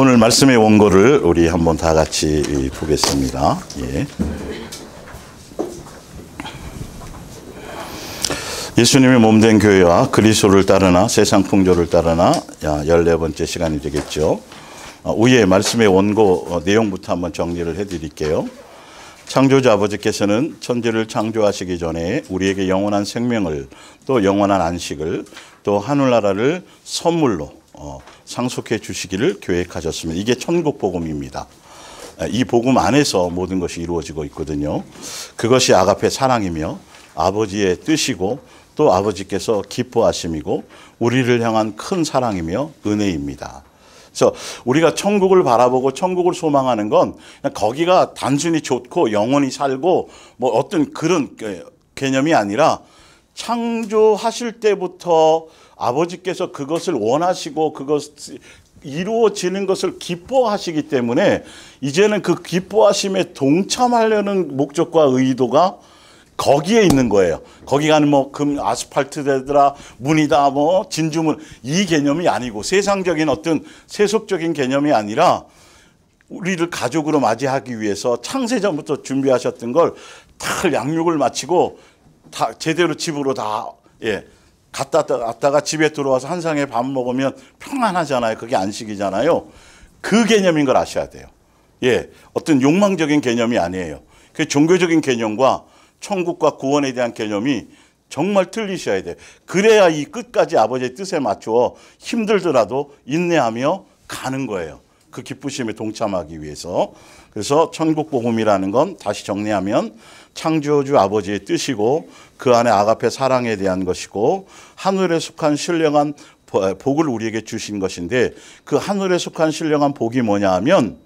오늘 말씀의 원고를 우리 한번 다 같이 보겠습니다. 예. 예수님의 몸된 교회와 그리스도를 따르나 세상 풍조를 따르나 14번째 시간이 되겠죠. 위에 말씀의 원고 내용부터 한번 정리를 해드릴게요. 창조주 아버지께서는 천지를 창조하시기 전에 우리에게 영원한 생명을, 또 영원한 안식을, 또 하늘나라를 선물로 상속해 주시기를 계획하셨습니다. 이게 천국 복음입니다. 이 복음 안에서 모든 것이 이루어지고 있거든요. 그것이 아가페 사랑이며 아버지의 뜻이고 또 아버지께서 기뻐하심이고 우리를 향한 큰 사랑이며 은혜입니다. 그래서 우리가 천국을 바라보고 천국을 소망하는 건 그냥 거기가 단순히 좋고 영원히 살고 뭐 어떤 그런 개념이 아니라 창조하실 때부터 아버지께서 그것을 원하시고 그것이 이루어지는 것을 기뻐하시기 때문에 이제는 그 기뻐하심에 동참하려는 목적과 의도가 거기에 있는 거예요. 거기 가는 뭐 금 아스팔트 되더라, 문이다, 뭐 진주문, 이 개념이 아니고 세상적인 어떤 세속적인 개념이 아니라 우리를 가족으로 맞이하기 위해서 창세전부터 준비하셨던 걸 다 양육을 마치고 다 제대로 집으로 다 갔다가 집에 들어와서 한 상에 밥 먹으면 평안하잖아요. 그게 안식이잖아요. 그 개념인 걸 아셔야 돼요. 어떤 욕망적인 개념이 아니에요. 그 종교적인 개념과 천국과 구원에 대한 개념이 정말 틀리셔야 돼요. 그래야 이 끝까지 아버지의 뜻에 맞추어 힘들더라도 인내하며 가는 거예요. 그 기쁘심에 동참하기 위해서. 그래서 천국 복음이라는 건 다시 정리하면 창조주 아버지의 뜻이고 그 안에 아가페 사랑에 대한 것이고 하늘에 속한 신령한 복을 우리에게 주신 것인데 그 하늘에 속한 신령한 복이 뭐냐 하면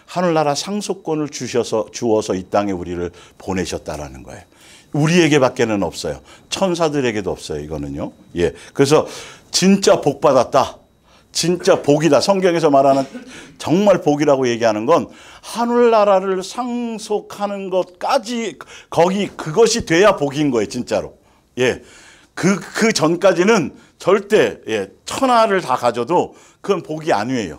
하늘나라 상속권을 주어서 이 땅에 우리를 보내셨다라는 거예요. 우리에게밖에는 없어요. 천사들에게도 없어요. 이거는요. 그래서 진짜 복 받았다. 진짜 복이다. 성경에서 말하는 정말 복이라고 얘기하는 건 하늘나라를 상속하는 것까지 그것이 돼야 복인 거예요. 진짜로. 그 전까지는 절대 천하를 다 가져도 그건 복이 아니에요.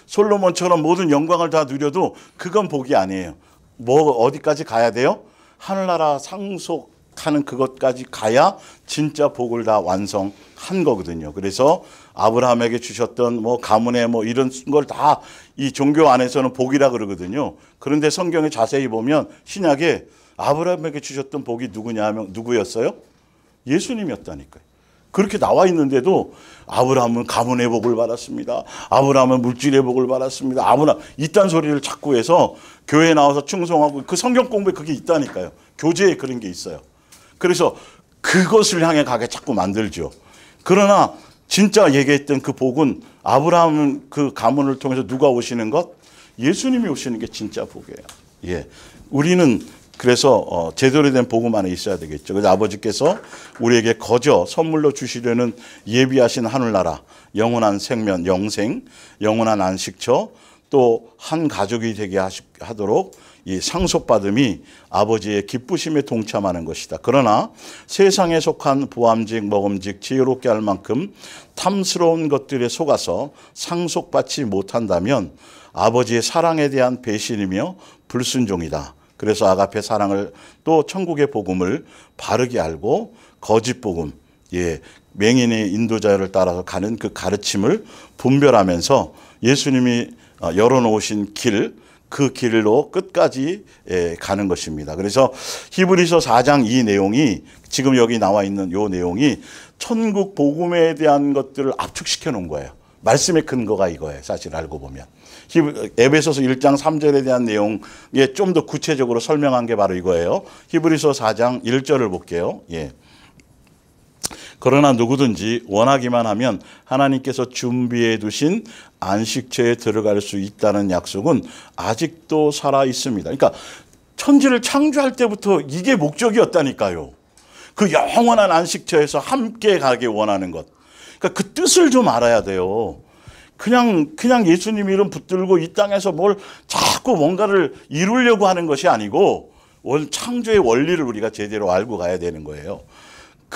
솔로몬처럼 모든 영광을 다 누려도 그건 복이 아니에요. 뭐 어디까지 가야 돼요? 하늘나라 상속하는 그것까지 가야 진짜 복을 다 완성한 거거든요. 그래서 아브라함에게 주셨던 뭐 가문에 뭐 이런 걸 다 이 종교 안에서는 복이라 그러거든요. 그런데 성경에 자세히 보면 신약에 아브라함에게 주셨던 복이 누구냐 하면 누구였어요? 예수님이었다니까요. 그렇게 나와 있는데도 아브라함은 가문의 복을 받았습니다. 아브라함은 물질의 복을 받았습니다. 아브라함 이딴 소리를 자꾸 해서 교회에 나와서 충성하고 그 성경 공부에 그게 있다니까요. 교재에 그런 게 있어요. 그래서 그것을 향해 가게 자꾸 만들죠. 그러나 진짜 얘기했던 그 복은 아브라함은 그 가문을 통해서 누가 오시는 것? 예수님이 오시는 게 진짜 복이에요. 우리는 그래서 제대로 된 복음 안에 있어야 되겠죠. 그래서 아버지께서 우리에게 거저 선물로 주시려는 예비하신 하늘나라, 영원한 생명, 영생, 영원한 안식처, 또 한 가족이 되게 하도록 이 상속받음이 아버지의 기쁘심에 동참하는 것이다. 그러나 세상에 속한 보암직, 먹음직, 지혜롭게 할 만큼 탐스러운 것들에 속아서 상속받지 못한다면 아버지의 사랑에 대한 배신이며 불순종이다. 그래서 아가페 사랑을 또 천국의 복음을 바르게 알고 거짓 복음, 맹인의 인도자를 따라서 가는 그 가르침을 분별하면서 예수님이 열어놓으신 그 길로 끝까지 가는 것입니다. 그래서 히브리서 4장 이 내용이 지금 여기 나와 있는 이 내용이 천국 복음에 대한 것들을 압축시켜 놓은 거예요. 말씀의 근거가 이거예요. 사실 알고 보면. 에베소서 1장 3절에 대한 내용에 좀 더 구체적으로 설명한 게 바로 이거예요. 히브리서 4장 1절을 볼게요. 그러나 누구든지 원하기만 하면 하나님께서 준비해 두신 안식처에 들어갈 수 있다는 약속은 아직도 살아 있습니다. 그러니까 천지를 창조할 때부터 이게 목적이었다니까요. 그 영원한 안식처에서 함께 가게 원하는 것. 그러니까 그 뜻을 좀 알아야 돼요. 그냥 예수님 이름 붙들고 이 땅에서 뭘 자꾸 뭔가를 이루려고 하는 것이 아니고 창조의 원리를 우리가 제대로 알고 가야 되는 거예요.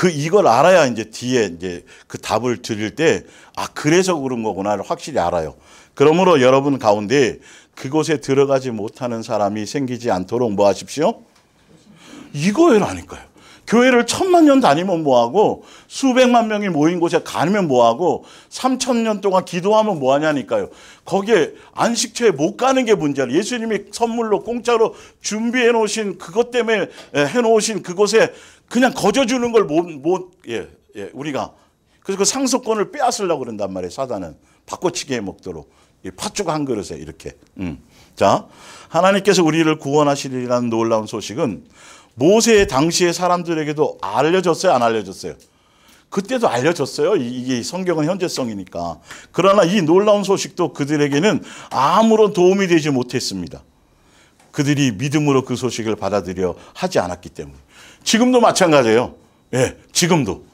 이걸 알아야 이제 뒤에 이제 그 답을 드릴 때, 아, 그래서 그런 거구나를 확실히 알아요. 그러므로 여러분 가운데 그곳에 들어가지 못하는 사람이 생기지 않도록 뭐 하십시오? 이거라니까요. 교회를 1000만 년 다니면 뭐하고, 수백만 명이 모인 곳에 가면 뭐하고, 3000년 동안 기도하면 뭐하냐니까요. 거기에 안식처에 못 가는 게 문제예요. 예수님이 선물로 공짜로 준비해 놓으신 그것 때문에 해놓으신 그곳에 그냥 거저주는 걸 우리가. 그래서 그 상속권을 빼앗으려고 그런단 말이에요. 사단은. 바꿔치기에 먹도록. 팥죽 한 그릇에 이렇게. 자, 하나님께서 우리를 구원하시리라는 놀라운 소식은 모세 당시의 사람들에게도 알려졌어요, 안 알려졌어요? 그때도 알려졌어요. 이게 성경은 현재성이니까. 그러나 이 놀라운 소식도 그들에게는 아무런 도움이 되지 못했습니다. 그들이 믿음으로 그 소식을 받아들여 하지 않았기 때문에. 지금도 마찬가지예요. 예, 지금도.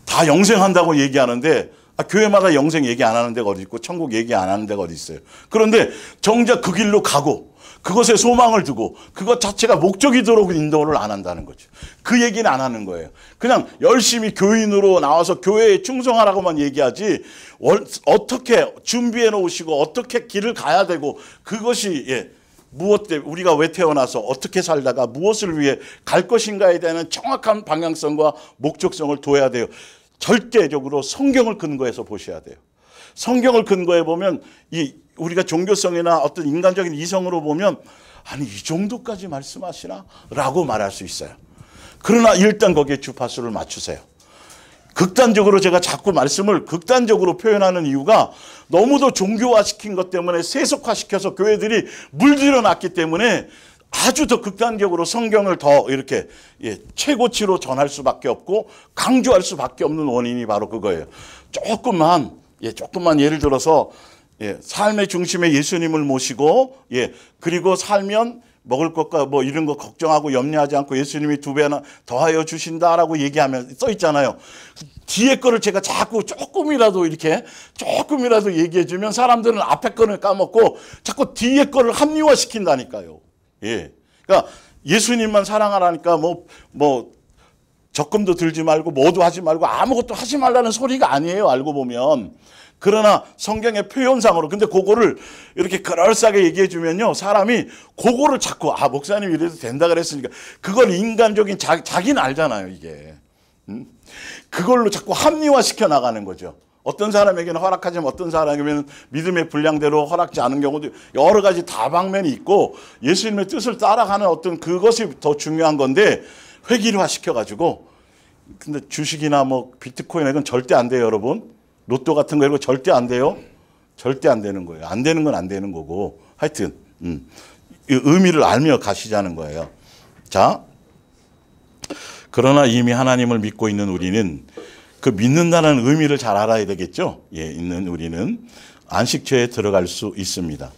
다 영생한다고 얘기하는데, 교회마다 영생 얘기 안 하는 데가 어디 있고 천국 얘기 안 하는 데가 어디 있어요. 그런데 정작 그 길로 가고 그것에 소망을 두고 그것 자체가 목적이도록 인도를 안 한다는 거죠. 그 얘기는 안 하는 거예요. 그냥 열심히 교인으로 나와서 교회에 충성하라고만 얘기하지, 어떻게 준비해 놓으시고 어떻게 길을 가야 되고, 그것이 무엇 때문에 우리가 왜 태어나서 어떻게 살다가 무엇을 위해 갈 것인가에 대한 정확한 방향성과 목적성을 둬야 돼요. 절대적으로 성경을 근거해서 보셔야 돼요. 성경을 근거해 보면 우리가 종교성이나 어떤 인간적인 이성으로 보면, 아니 이 정도까지 말씀하시나? 라고 말할 수 있어요. 그러나 일단 거기에 주파수를 맞추세요. 극단적으로 제가 자꾸 말씀을 극단적으로 표현하는 이유가, 너무도 종교화시킨 것 때문에 세속화시켜서 교회들이 물들여 놨기 때문에 아주 더 극단적으로 성경을 더 이렇게 최고치로 전할 수밖에 없고 강조할 수밖에 없는 원인이 바로 그거예요. 조금만 예를 들어서 삶의 중심에 예수님을 모시고 그리고 살면 먹을 것과 뭐 이런 거 걱정하고 염려하지 않고 예수님이 2배나 더하여 주신다라고 얘기하면 써 있잖아요. 뒤에 거를 제가 자꾸 조금이라도 얘기해 주면 사람들은 앞에 거를 까먹고 자꾸 뒤에 거를 합리화시킨다니까요. 그러니까 예수님만 사랑하라니까 뭐 적금도 들지 말고 뭐도 하지 말고 아무것도 하지 말라는 소리가 아니에요, 알고 보면. 그러나 성경의 표현상으로, 근데 그거를 이렇게 그럴싸하게 얘기해 주면요, 사람이 그거를 자꾸 목사님이 이래도 된다 그랬으니까, 그걸 인간적인 자기는 알잖아요, 이게. 그걸로 자꾸 합리화시켜 나가는 거죠. 어떤 사람에게는 허락하지만 어떤 사람에게는 믿음의 분량대로 허락지 않은 경우도 여러 가지 다방면이 있고, 예수님의 뜻을 따라가는 어떤 그것이 더 중요한 건데 획일화 시켜가지고. 근데 주식이나 뭐 비트코인 이건 절대 안 돼요, 여러분. 로또 같은 거 이거 절대 안 돼요. 절대 안 되는 거예요. 안 되는 건 안 되는 거고. 하여튼 이 의미를 알며 가시자는 거예요. 자, 그러나 이미 하나님을 믿고 있는 우리는 그 믿는다는 의미를 잘 알아야 되겠죠. 있는 우리는 안식처에 들어갈 수 있습니다.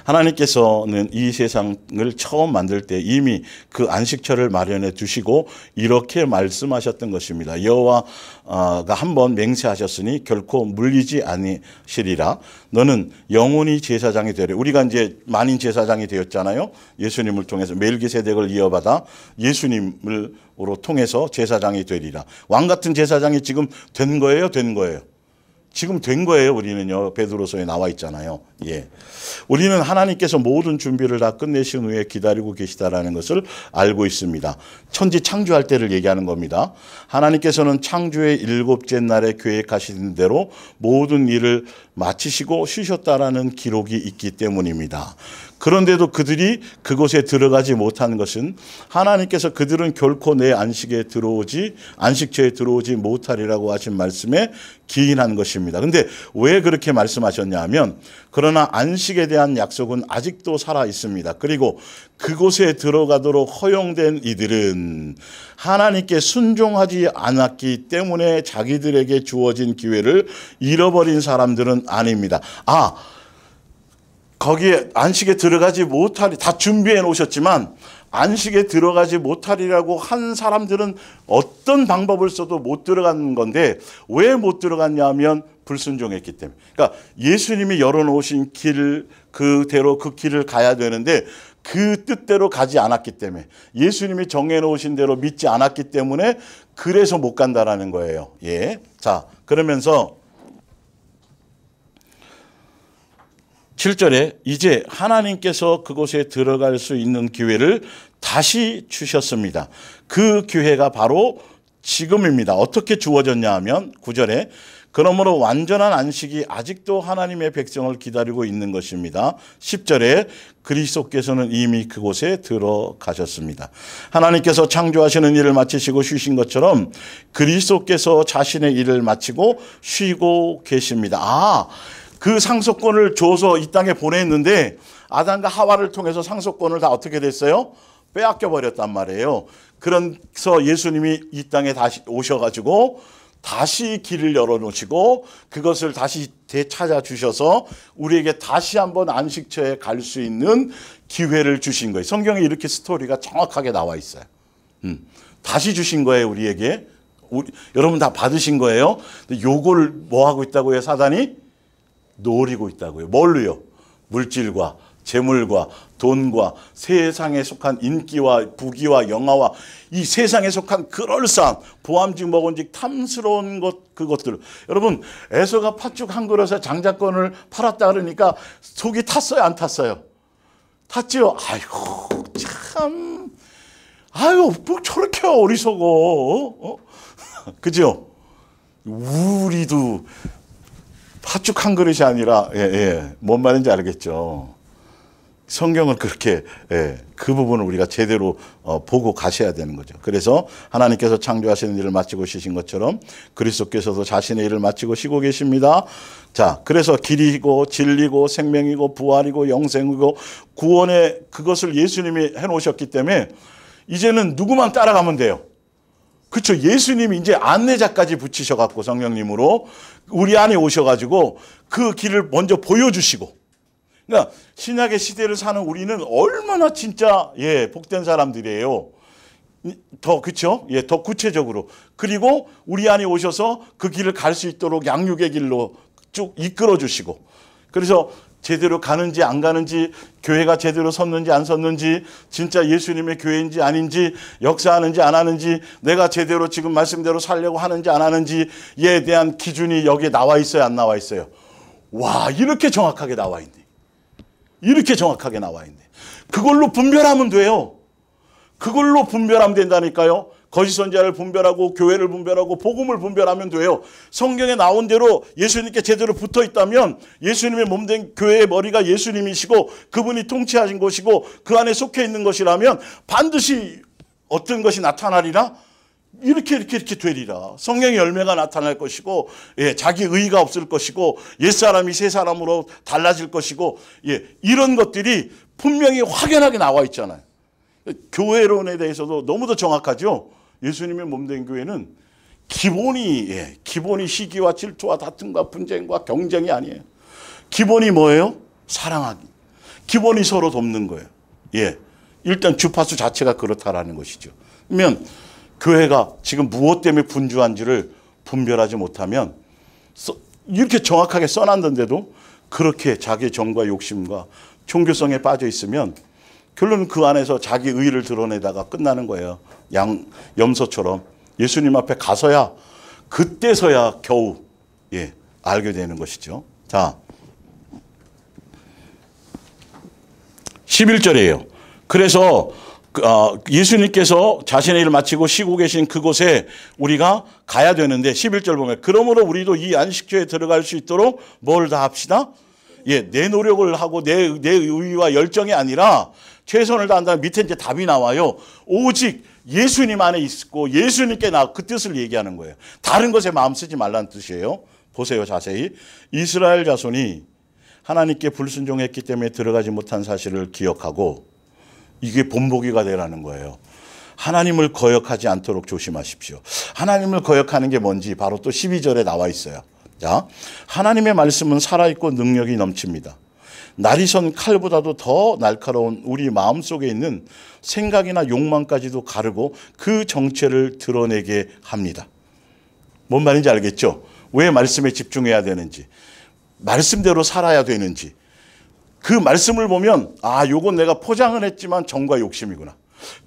하나님께서는 이 세상을 처음 만들 때 이미 그 안식처를 마련해 두시고 이렇게 말씀하셨던 것입니다. 여호와가 한번 맹세하셨으니 결코 물리지 아니시리라. 너는 영원히 제사장이 되리라. 우리가 이제 만인 제사장이 되었잖아요. 예수님을 통해서 멜기세덱을 이어받아 예수님으로 통해서 제사장이 되리라. 왕 같은 제사장이 지금 된 거예요, 된 거예요? 지금 된 거예요. 우리는요. 베드로서에 나와 있잖아요. 우리는 하나님께서 모든 준비를 다 끝내신 후에 기다리고 계시다라는 것을 알고 있습니다. 천지 창조할 때를 얘기하는 겁니다. 하나님께서는 창조의 7째 날에 계획하신 대로 모든 일을 마치시고 쉬셨다라는 기록이 있기 때문입니다. 그런데도 그들이 그곳에 들어가지 못한 것은 하나님께서 그들은 결코 내 안식처에 들어오지 못하리라고 하신 말씀에 기인한 것입니다. 근데 왜 그렇게 말씀하셨냐 하면, 그러나 안식에 대한 약속은 아직도 살아 있습니다. 그리고 그곳에 들어가도록 허용된 이들은 하나님께 순종하지 않았기 때문에 자기들에게 주어진 기회를 잃어버린 사람들은 아닙니다. 거기에 안식에 들어가지 못하리, 다 준비해 놓으셨지만 안식에 들어가지 못하리라고 한 사람들은 어떤 방법을 써도 못 들어간 건데, 왜 못 들어갔냐 하면 불순종했기 때문에. 그러니까 예수님이 열어놓으신 길, 그대로 그 길을 가야 되는데 그 뜻대로 가지 않았기 때문에, 예수님이 정해놓으신 대로 믿지 않았기 때문에 그래서 못 간다라는 거예요. 예. 자, 그러면서 7절에 이제 하나님께서 그곳에 들어갈 수 있는 기회를 다시 주셨습니다. 그 기회가 바로 지금입니다. 어떻게 주어졌냐 하면 9절에 그러므로 완전한 안식이 아직도 하나님의 백성을 기다리고 있는 것입니다. 10절에 그리스도께서는 이미 그곳에 들어가셨습니다. 하나님께서 창조하시는 일을 마치시고 쉬신 것처럼 그리스도께서 자신의 일을 마치고 쉬고 계십니다. 그 상속권을 줘서 이 땅에 보냈는데 아담과 하와를 통해서 상속권을 다 어떻게 됐어요? 빼앗겨 버렸단 말이에요. 그래서 예수님이 이 땅에 다시 오셔가지고 다시 길을 열어놓으시고 그것을 다시 되찾아 주셔서 우리에게 다시 한번 안식처에 갈 수 있는 기회를 주신 거예요. 성경에 이렇게 스토리가 정확하게 나와 있어요. 다시 주신 거예요, 우리에게. 여러분 다 받으신 거예요. 근데 요걸 뭐 하고 있다고요, 사단이? 노리고 있다고요. 뭘로요? 물질과 재물과 돈과 세상에 속한 인기와 부귀와 영화와 이 세상에 속한 그럴싸한 보암직 먹은직 탐스러운 그것들. 여러분, 에서가 팥죽 한 그릇에 장자권을 팔았다 그러니까 속이 탔어요, 안 탔어요? 탔지요. 아이고 참, 아유 뭐 저렇게 어리석어, 그죠? 우리도 팥죽 한 그릇이 아니라, 뭔 말인지 알겠죠? 성경은 그렇게, 그 부분을 우리가 제대로 보고 가셔야 되는 거죠. 그래서 하나님께서 창조하시는 일을 마치고 쉬신 것처럼 그리스도께서도 자신의 일을 마치고 쉬고 계십니다. 자, 그래서 길이고 진리고 생명이고 부활이고 영생이고 구원의 그것을 예수님이 해놓으셨기 때문에 이제는 누구만 따라가면 돼요. 그렇죠. 예수님이 이제 안내자까지 붙이셔갖고 성령님으로 우리 안에 오셔가지고 그 길을 먼저 보여주시고, 그러니까 신약의 시대를 사는 우리는 얼마나 진짜 복된 사람들이에요. 더 그렇죠. 더 구체적으로. 그리고 우리 안에 오셔서 그 길을 갈 수 있도록 양육의 길로 쭉 이끌어 주시고, 그래서 제대로 가는지 안 가는지, 교회가 제대로 섰는지 안 섰는지, 진짜 예수님의 교회인지 아닌지, 역사하는지 안 하는지, 내가 제대로 지금 말씀대로 살려고 하는지 안 하는지에 대한 기준이 여기에 나와 있어요, 안 나와 있어요? 와, 이렇게 정확하게 나와 있네. 이렇게 정확하게 나와 있네. 그걸로 분별하면 돼요. 그걸로 분별하면 된다니까요. 거짓 선지자를 분별하고 교회를 분별하고 복음을 분별하면 돼요. 성경에 나온 대로 예수님께 제대로 붙어 있다면 예수님의 몸된 교회의 머리가 예수님이시고 그분이 통치하신 것이고 그 안에 속해 있는 것이라면 반드시 어떤 것이 나타나리라? 이렇게 되리라. 성령의 열매가 나타날 것이고, 자기 의의가 없을 것이고, 옛사람이 새사람으로 달라질 것이고, 이런 것들이 분명히 확연하게 나와 있잖아요. 교회론에 대해서도 너무도 정확하죠. 예수님의 몸된 교회는 기본이 시기와 질투와 다툼과 분쟁과 경쟁이 아니에요. 기본이 뭐예요? 사랑하기. 기본이 서로 돕는 거예요. 일단 주파수 자체가 그렇다라는 것이죠. 그러면 교회가 지금 무엇 때문에 분주한지를 분별하지 못하면 이렇게 정확하게 써놨는데도 그렇게 자기 정과 욕심과 종교성에 빠져 있으면 결론은 그 안에서 자기 의의를 드러내다가 끝나는 거예요. 염소처럼 예수님 앞에 가서야, 그때서야 겨우 알게 되는 것이죠. 자, 11절이에요. 그래서 예수님께서 자신의 일을 마치고 쉬고 계신 그곳에 우리가 가야 되는데 11절 보면 그러므로 우리도 이 안식처에 들어갈 수 있도록 뭘 다 합시다? 내 노력을 하고 내 의의와 열정이 아니라 최선을 다한다면 밑에 이제 답이 나와요. 오직 예수님 안에 있고 예수님께 그 뜻을 얘기하는 거예요. 다른 것에 마음 쓰지 말라는 뜻이에요. 보세요, 자세히. 이스라엘 자손이 하나님께 불순종했기 때문에 들어가지 못한 사실을 기억하고 이게 본보기가 되라는 거예요. 하나님을 거역하지 않도록 조심하십시오. 하나님을 거역하는 게 뭔지 바로 또 12절에 나와 있어요. 자, 하나님의 말씀은 살아있고 능력이 넘칩니다. 날이 선 칼보다도 더 날카로운 우리 마음속에 있는 생각이나 욕망까지도 가르고 그 정체를 드러내게 합니다. 뭔 말인지 알겠죠? 왜 말씀에 집중해야 되는지, 말씀대로 살아야 되는지, 그 말씀을 보면 요건 내가 포장을 했지만 정과 욕심이구나.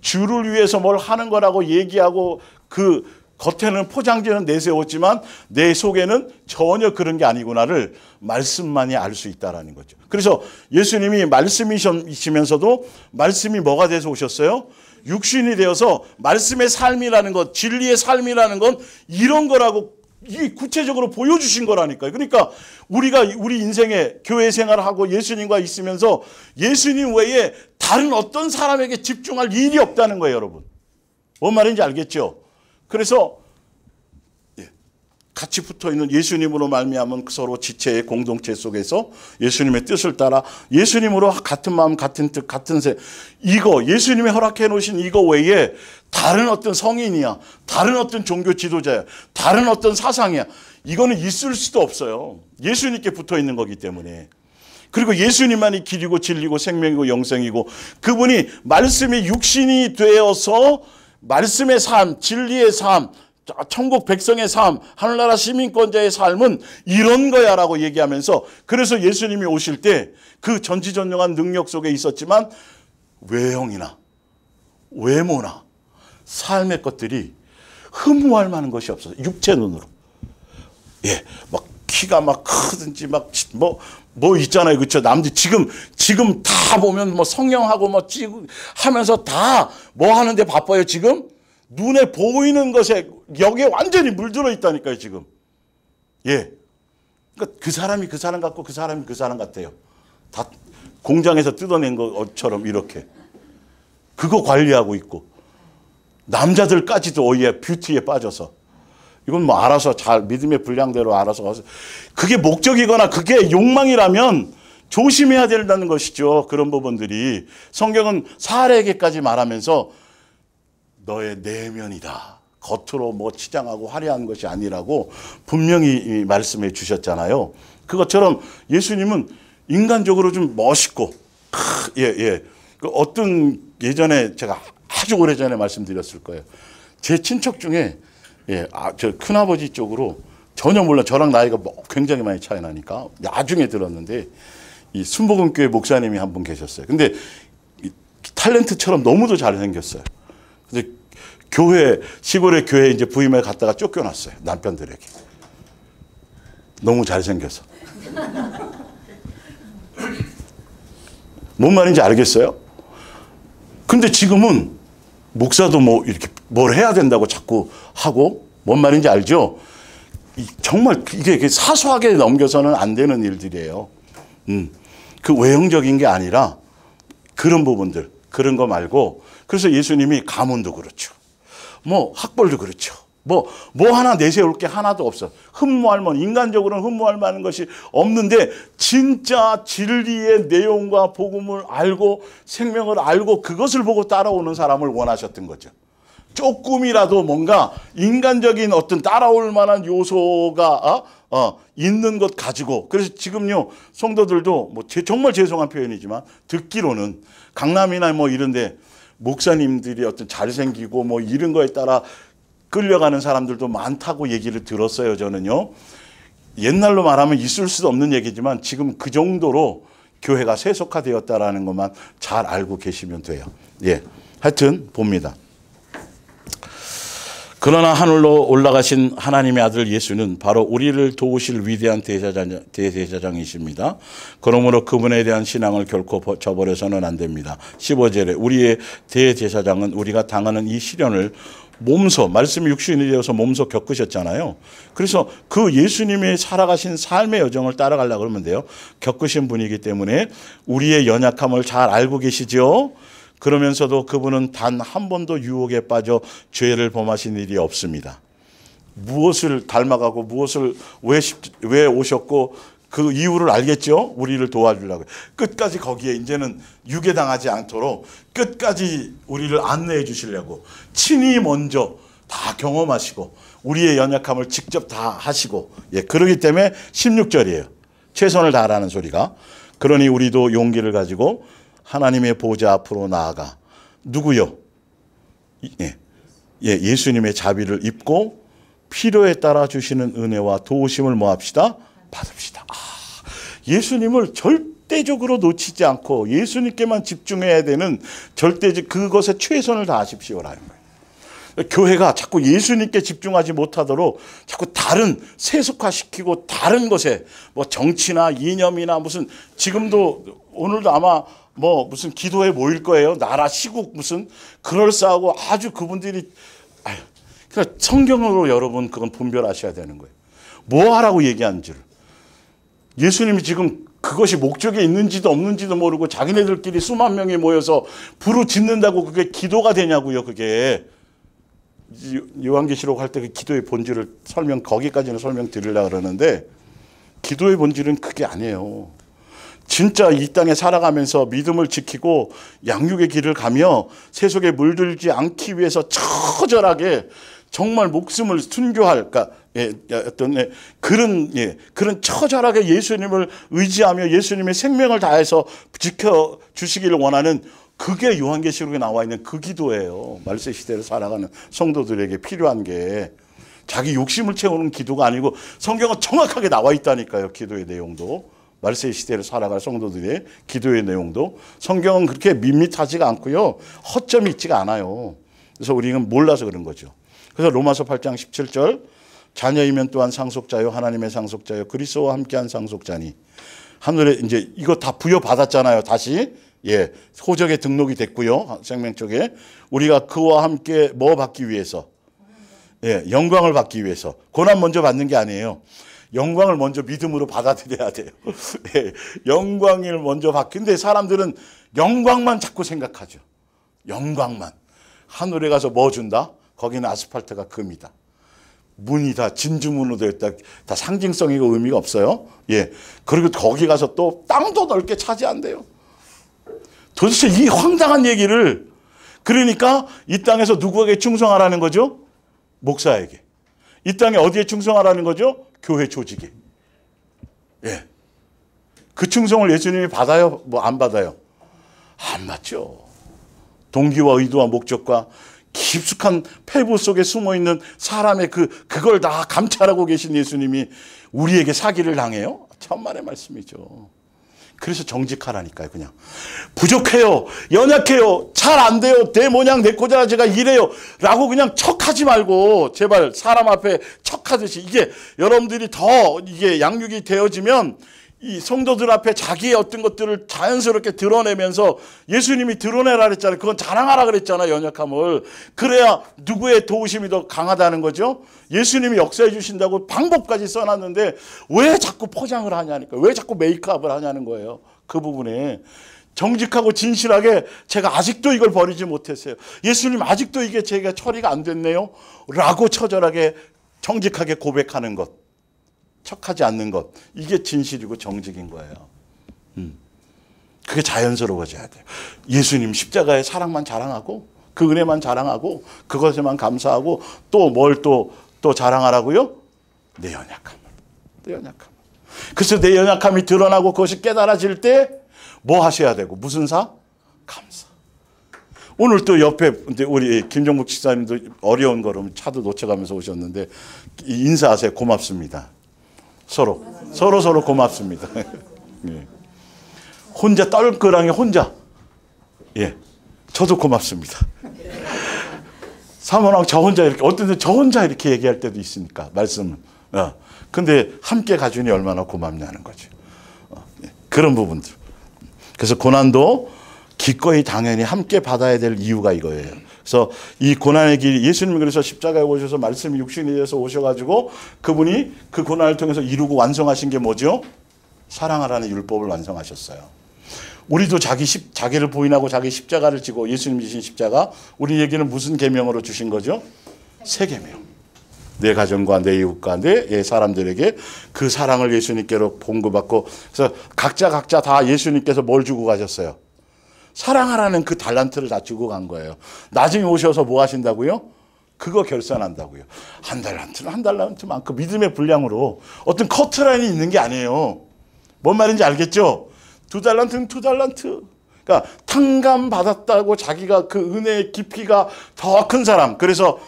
주를 위해서 뭘 하는 거라고 얘기하고 그 겉에는 포장지는 내세웠지만 내 속에는 전혀 그런 게 아니구나를 말씀만이 알 수 있다라는 거죠. 그래서 예수님이 말씀이시면서도 말씀이 뭐가 돼서 오셨어요? 육신이 되어서 말씀의 삶이라는 것, 진리의 삶이라는 건 이런 거라고 이 구체적으로 보여주신 거라니까요. 그러니까 우리가 우리 인생에 교회 생활을 하고 예수님과 있으면서 예수님 외에 다른 어떤 사람에게 집중할 일이 없다는 거예요, 여러분. 뭔 말인지 알겠죠? 그래서 같이 붙어있는 예수님으로 말미암은 서로 지체의 공동체 속에서 예수님의 뜻을 따라 예수님으로 같은 마음 같은 뜻 같은 새 이거 예수님이 허락해 놓으신 이거 외에 다른 어떤 성인이야 다른 어떤 종교 지도자야 다른 어떤 사상이야 이거는 있을 수도 없어요. 예수님께 붙어있는 거기 때문에. 그리고 예수님만이 길이고 진리고 생명이고 영생이고 그분이 말씀이 육신이 되어서 말씀의 삶 진리의 삶 천국 백성의 삶, 하늘나라 시민권자의 삶은 이런 거야 라고 얘기하면서 그래서 예수님이 오실 때 그 전지전능한 능력 속에 있었지만 외형이나 외모나 삶의 것들이 흠모할 만한 것이 없어요. 육체 눈으로. 막 키가 막 크든지 막 뭐 있잖아요. 그렇죠? 남들 지금 다 보면 뭐 성형하고 뭐 찌고 하면서 다 뭐 하는데 바빠요, 지금? 눈에 보이는 것에 여기에 완전히 물들어 있다니까요, 지금. 그러니까 그 사람이 그 사람 같고 그 사람이 그 사람 같아요. 다 공장에서 뜯어낸 것처럼 이렇게. 그거 관리하고 있고. 남자들까지도 뷰티에 빠져서. 이건 뭐 알아서 잘 믿음의 분량대로 알아서 가서. 그게 목적이거나 그게 욕망이라면 조심해야 된다는 것이죠. 그런 부분들이. 성경은 사례에게까지 말하면서 너의 내면이다. 겉으로 뭐 치장하고 화려한 것이 아니라고 분명히 말씀해 주셨잖아요. 그것처럼 예수님은 인간적으로 좀 멋있고, 어떤 예전에 제가 아주 오래전에 말씀드렸을 거예요. 제 친척 중에, 저 큰아버지 쪽으로 전혀 몰라. 저랑 나이가 굉장히 많이 차이 나니까 나중에 들었는데 이 순복음교회 목사님이 한 분 계셨어요. 근데 탤런트처럼 너무도 잘생겼어요. 근데 시골의 교회 이제 부임을 갔다가 쫓겨났어요. 남편들에게. 너무 잘생겨서. 뭔 말인지 알겠어요? 근데 지금은 목사도 뭐 이렇게 뭘 해야 된다고 자꾸 하고, 뭔 말인지 알죠? 정말 이게 사소하게 넘겨서는 안 되는 일들이에요. 그 외형적인 게 아니라 그런 부분들, 그런 거 말고, 그래서 예수님이 가문도 그렇죠. 뭐 학벌도 그렇죠. 뭐 하나 내세울 게 하나도 없어. 흠모할 만한, 인간적으로는 흠모할 만한 것이 없는데 진짜 진리의 내용과 복음을 알고 생명을 알고 그것을 보고 따라오는 사람을 원하셨던 거죠. 조금이라도 뭔가 인간적인 어떤 따라올 만한 요소가 있는 것 가지고. 그래서 지금요 성도들도 뭐 정말 죄송한 표현이지만 듣기로는 강남이나 뭐 이런데 목사님들이 어떤 잘생기고 뭐 이런 거에 따라 끌려가는 사람들도 많다고 얘기를 들었어요, 저는요. 옛날로 말하면 있을 수도 없는 얘기지만 지금 그 정도로 교회가 세속화되었다라는 것만 잘 알고 계시면 돼요. 하여튼 봅니다. 그러나 하늘로 올라가신 하나님의 아들 예수는 바로 우리를 도우실 위대한 대제사장이십니다. 그러므로 그분에 대한 신앙을 결코 저버려서는 안 됩니다. 15절에 우리의 대제사장은 우리가 당하는 이 시련을 몸소, 말씀이 육신이 되어서 몸소 겪으셨잖아요. 그래서 그 예수님의 살아가신 삶의 여정을 따라가려고 그러면 돼요. 겪으신 분이기 때문에 우리의 연약함을 잘 알고 계시죠. 그러면서도 그분은 단 한 번도 유혹에 빠져 죄를 범하신 일이 없습니다. 무엇을 닮아가고 무엇을 왜 오셨고 그 이유를 알겠죠? 우리를 도와주려고. 끝까지 거기에 이제는 유괴당하지 않도록 끝까지 우리를 안내해 주시려고 친히 먼저 다 경험하시고 우리의 연약함을 직접 다 하시고, 그러기 때문에 16절이에요. 최선을 다하라는 소리가. 그러니 우리도 용기를 가지고 하나님의 보좌 앞으로 나아가 누구요? 예수님의 자비를 입고 필요에 따라 주시는 은혜와 도우심을 뭐 합시다? 받읍시다. 예수님을 절대적으로 놓치지 않고 예수님께만 집중해야 되는 절대적 그것에 최선을 다하십시오라는 거예요. 교회가 자꾸 예수님께 집중하지 못하도록 자꾸 다른 세속화시키고 다른 것에 뭐 정치나 이념이나 무슨 지금도 오늘도 아마 뭐 무슨 기도에 모일 거예요. 나라 시국 무슨 그럴싸하고 아주 그분들이 그러니까 성경으로 여러분 그건 분별하셔야 되는 거예요. 뭐 하라고 얘기하는지를. 예수님이 지금 그것이 목적에 있는지도 없는지도 모르고 자기네들끼리 수만 명이 모여서 부르짖는다고 그게 기도가 되냐고요. 그게. 요한계시록 할 때 그 기도의 본질을 거기까지는 설명드리려고 그러는데 기도의 본질은 그게 아니에요. 진짜 이 땅에 살아가면서 믿음을 지키고 양육의 길을 가며 세속에 물들지 않기 위해서 처절하게 정말 목숨을 순교할, 그러니까 어떤 그런 처절하게 예수님을 의지하며 예수님의 생명을 다해서 지켜 주시기를 원하는 그게 요한계시록에 나와 있는 그 기도예요. 말세 시대를 살아가는 성도들에게 필요한 게 자기 욕심을 채우는 기도가 아니고 성경은 정확하게 나와 있다니까요. 기도의 내용도. 말세 시대를 살아갈 성도들의 기도의 내용도 성경은 그렇게 밋밋하지가 않고요. 허점이 있지가 않아요. 그래서 우리는 몰라서 그런 거죠. 그래서 로마서 8장 17절 자녀이면 또한 상속자요 하나님의 상속자요 그리스도와 함께한 상속자니 하늘에 이제 이거 다 부여받았잖아요. 다시 호적에 등록이 됐고요. 생명 쪽에 우리가 그와 함께 뭐 받기 위해서 영광을 받기 위해서 고난 먼저 받는 게 아니에요. 영광을 먼저 믿음으로 받아들여야 돼요. 영광을 먼저 받기. 근데 사람들은 영광만 자꾸 생각하죠. 영광만. 하늘에 가서 뭐 준다? 거기는 아스팔트가 금이다. 문이 다 진주문으로 되어 있다. 다 상징성이고 의미가 없어요. 그리고 거기 가서 또 땅도 넓게 차지한대요. 도대체 이 황당한 얘기를 그러니까 이 땅에서 누구에게 충성하라는 거죠? 목사에게. 이 땅에 어디에 충성하라는 거죠? 교회 조직에. 그 충성을 예수님이 받아요? 뭐 안 받아요? 안 받죠. 동기와 의도와 목적과 깊숙한 폐부 속에 숨어있는 사람의 그걸 다 감찰하고 계신 예수님이 우리에게 사기를 당해요? 천만의 말씀이죠. 그래서 정직하라니까요. 그냥 부족해요, 연약해요, 잘 안 돼요, 내 모양 내 꽂아 제가 이래요 라고 그냥 척하지 말고 제발 사람 앞에 척하듯이 이게 여러분들이 더 이게 양육이 되어지면 이 성도들 앞에 자기의 어떤 것들을 자연스럽게 드러내면서 예수님이 드러내라 그랬잖아요. 그건 자랑하라 그랬잖아요. 연약함을. 그래야 누구의 도우심이 더 강하다는 거죠. 예수님이 역사해 주신다고 방법까지 써놨는데 왜 자꾸 포장을 하냐니까. 왜 자꾸 메이크업을 하냐는 거예요. 그 부분에. 정직하고 진실하게 제가 아직도 이걸 버리지 못했어요. 예수님 아직도 이게 제가 처리가 안 됐네요. 라고 처절하게 정직하게 고백하는 것. 척하지 않는 것. 이게 진실이고 정직인 거예요. 그게 자연스러워져야 돼요. 예수님 십자가의 사랑만 자랑하고 그 은혜만 자랑하고 그것에만 감사하고 또 뭘 또 자랑하라고요? 내 연약함을. 내 연약함을. 그래서 내 연약함이 드러나고 그것이 깨달아질 때 뭐 하셔야 되고 무슨 사? 감사. 오늘 또 옆에 우리 김종국 집사님도 어려운 걸음 차도 놓쳐가면서 오셨는데 인사하세요. 고맙습니다. 서로 고맙습니다. 혼자 떨끄랑이 혼자. 저도 고맙습니다. 사모랑 저 혼자 이렇게 어떤 때 저 혼자 이렇게 얘기할 때도 있으니까 말씀은. 근데 함께 가주니 얼마나 고맙냐는 거죠. 그런 부분들. 그래서 고난도 기꺼이 당연히 함께 받아야 될 이유가 이거예요. 그래서 이 고난의 길, 예수님이 그래서 십자가에 오셔서 말씀이 육신이 돼서 오셔가지고 그분이 그 고난을 통해서 이루고 완성하신 게 뭐죠? 사랑하라는 율법을 완성하셨어요. 우리도 자기를 부인하고 자기 십자가를 지고 예수님 지신 십자가, 우리에게는 무슨 계명으로 주신 거죠? 새 계명. 내 가정과 내 이웃과 내 사람들에게 그 사랑을 예수님께로 공급받고, 그래서 각자 다 예수님께서 뭘 주고 가셨어요? 사랑하라는 그 달란트를 다 주고 간 거예요. 나중에 오셔서 뭐 하신다고요? 그거 결산한다고요. 한 달란트만큼 믿음의 분량으로 어떤 커트라인이 있는 게 아니에요. 뭔 말인지 알겠죠? 2달란트는 2달란트. 그러니까 탕감 받았다고 자기가 그 은혜의 깊이가 더 큰 사람. 그래서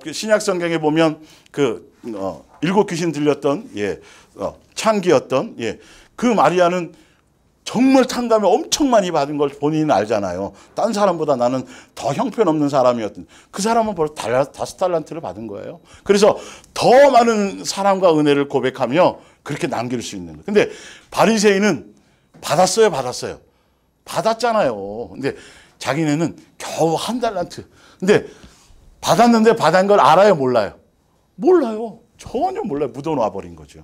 그 신약 성경에 보면 일곱 귀신 들렸던 창기였던 그 마리아는 정말 탕감을 엄청 많이 받은 걸 본인은 알잖아요. 딴 사람보다 나는 더 형편없는 사람이었던 그 사람은 벌써 5달란트를 받은 거예요. 그래서 더 많은 사랑과 은혜를 고백하며 그렇게 남길 수 있는 거예요. 근데 바리새인은 받았어요, 받았어요. 받았잖아요. 근데 자기네는 겨우 1달란트. 근데 받았는데 받은 걸 알아요, 몰라요? 몰라요. 전혀 몰라요. 묻어놔 버린 거죠.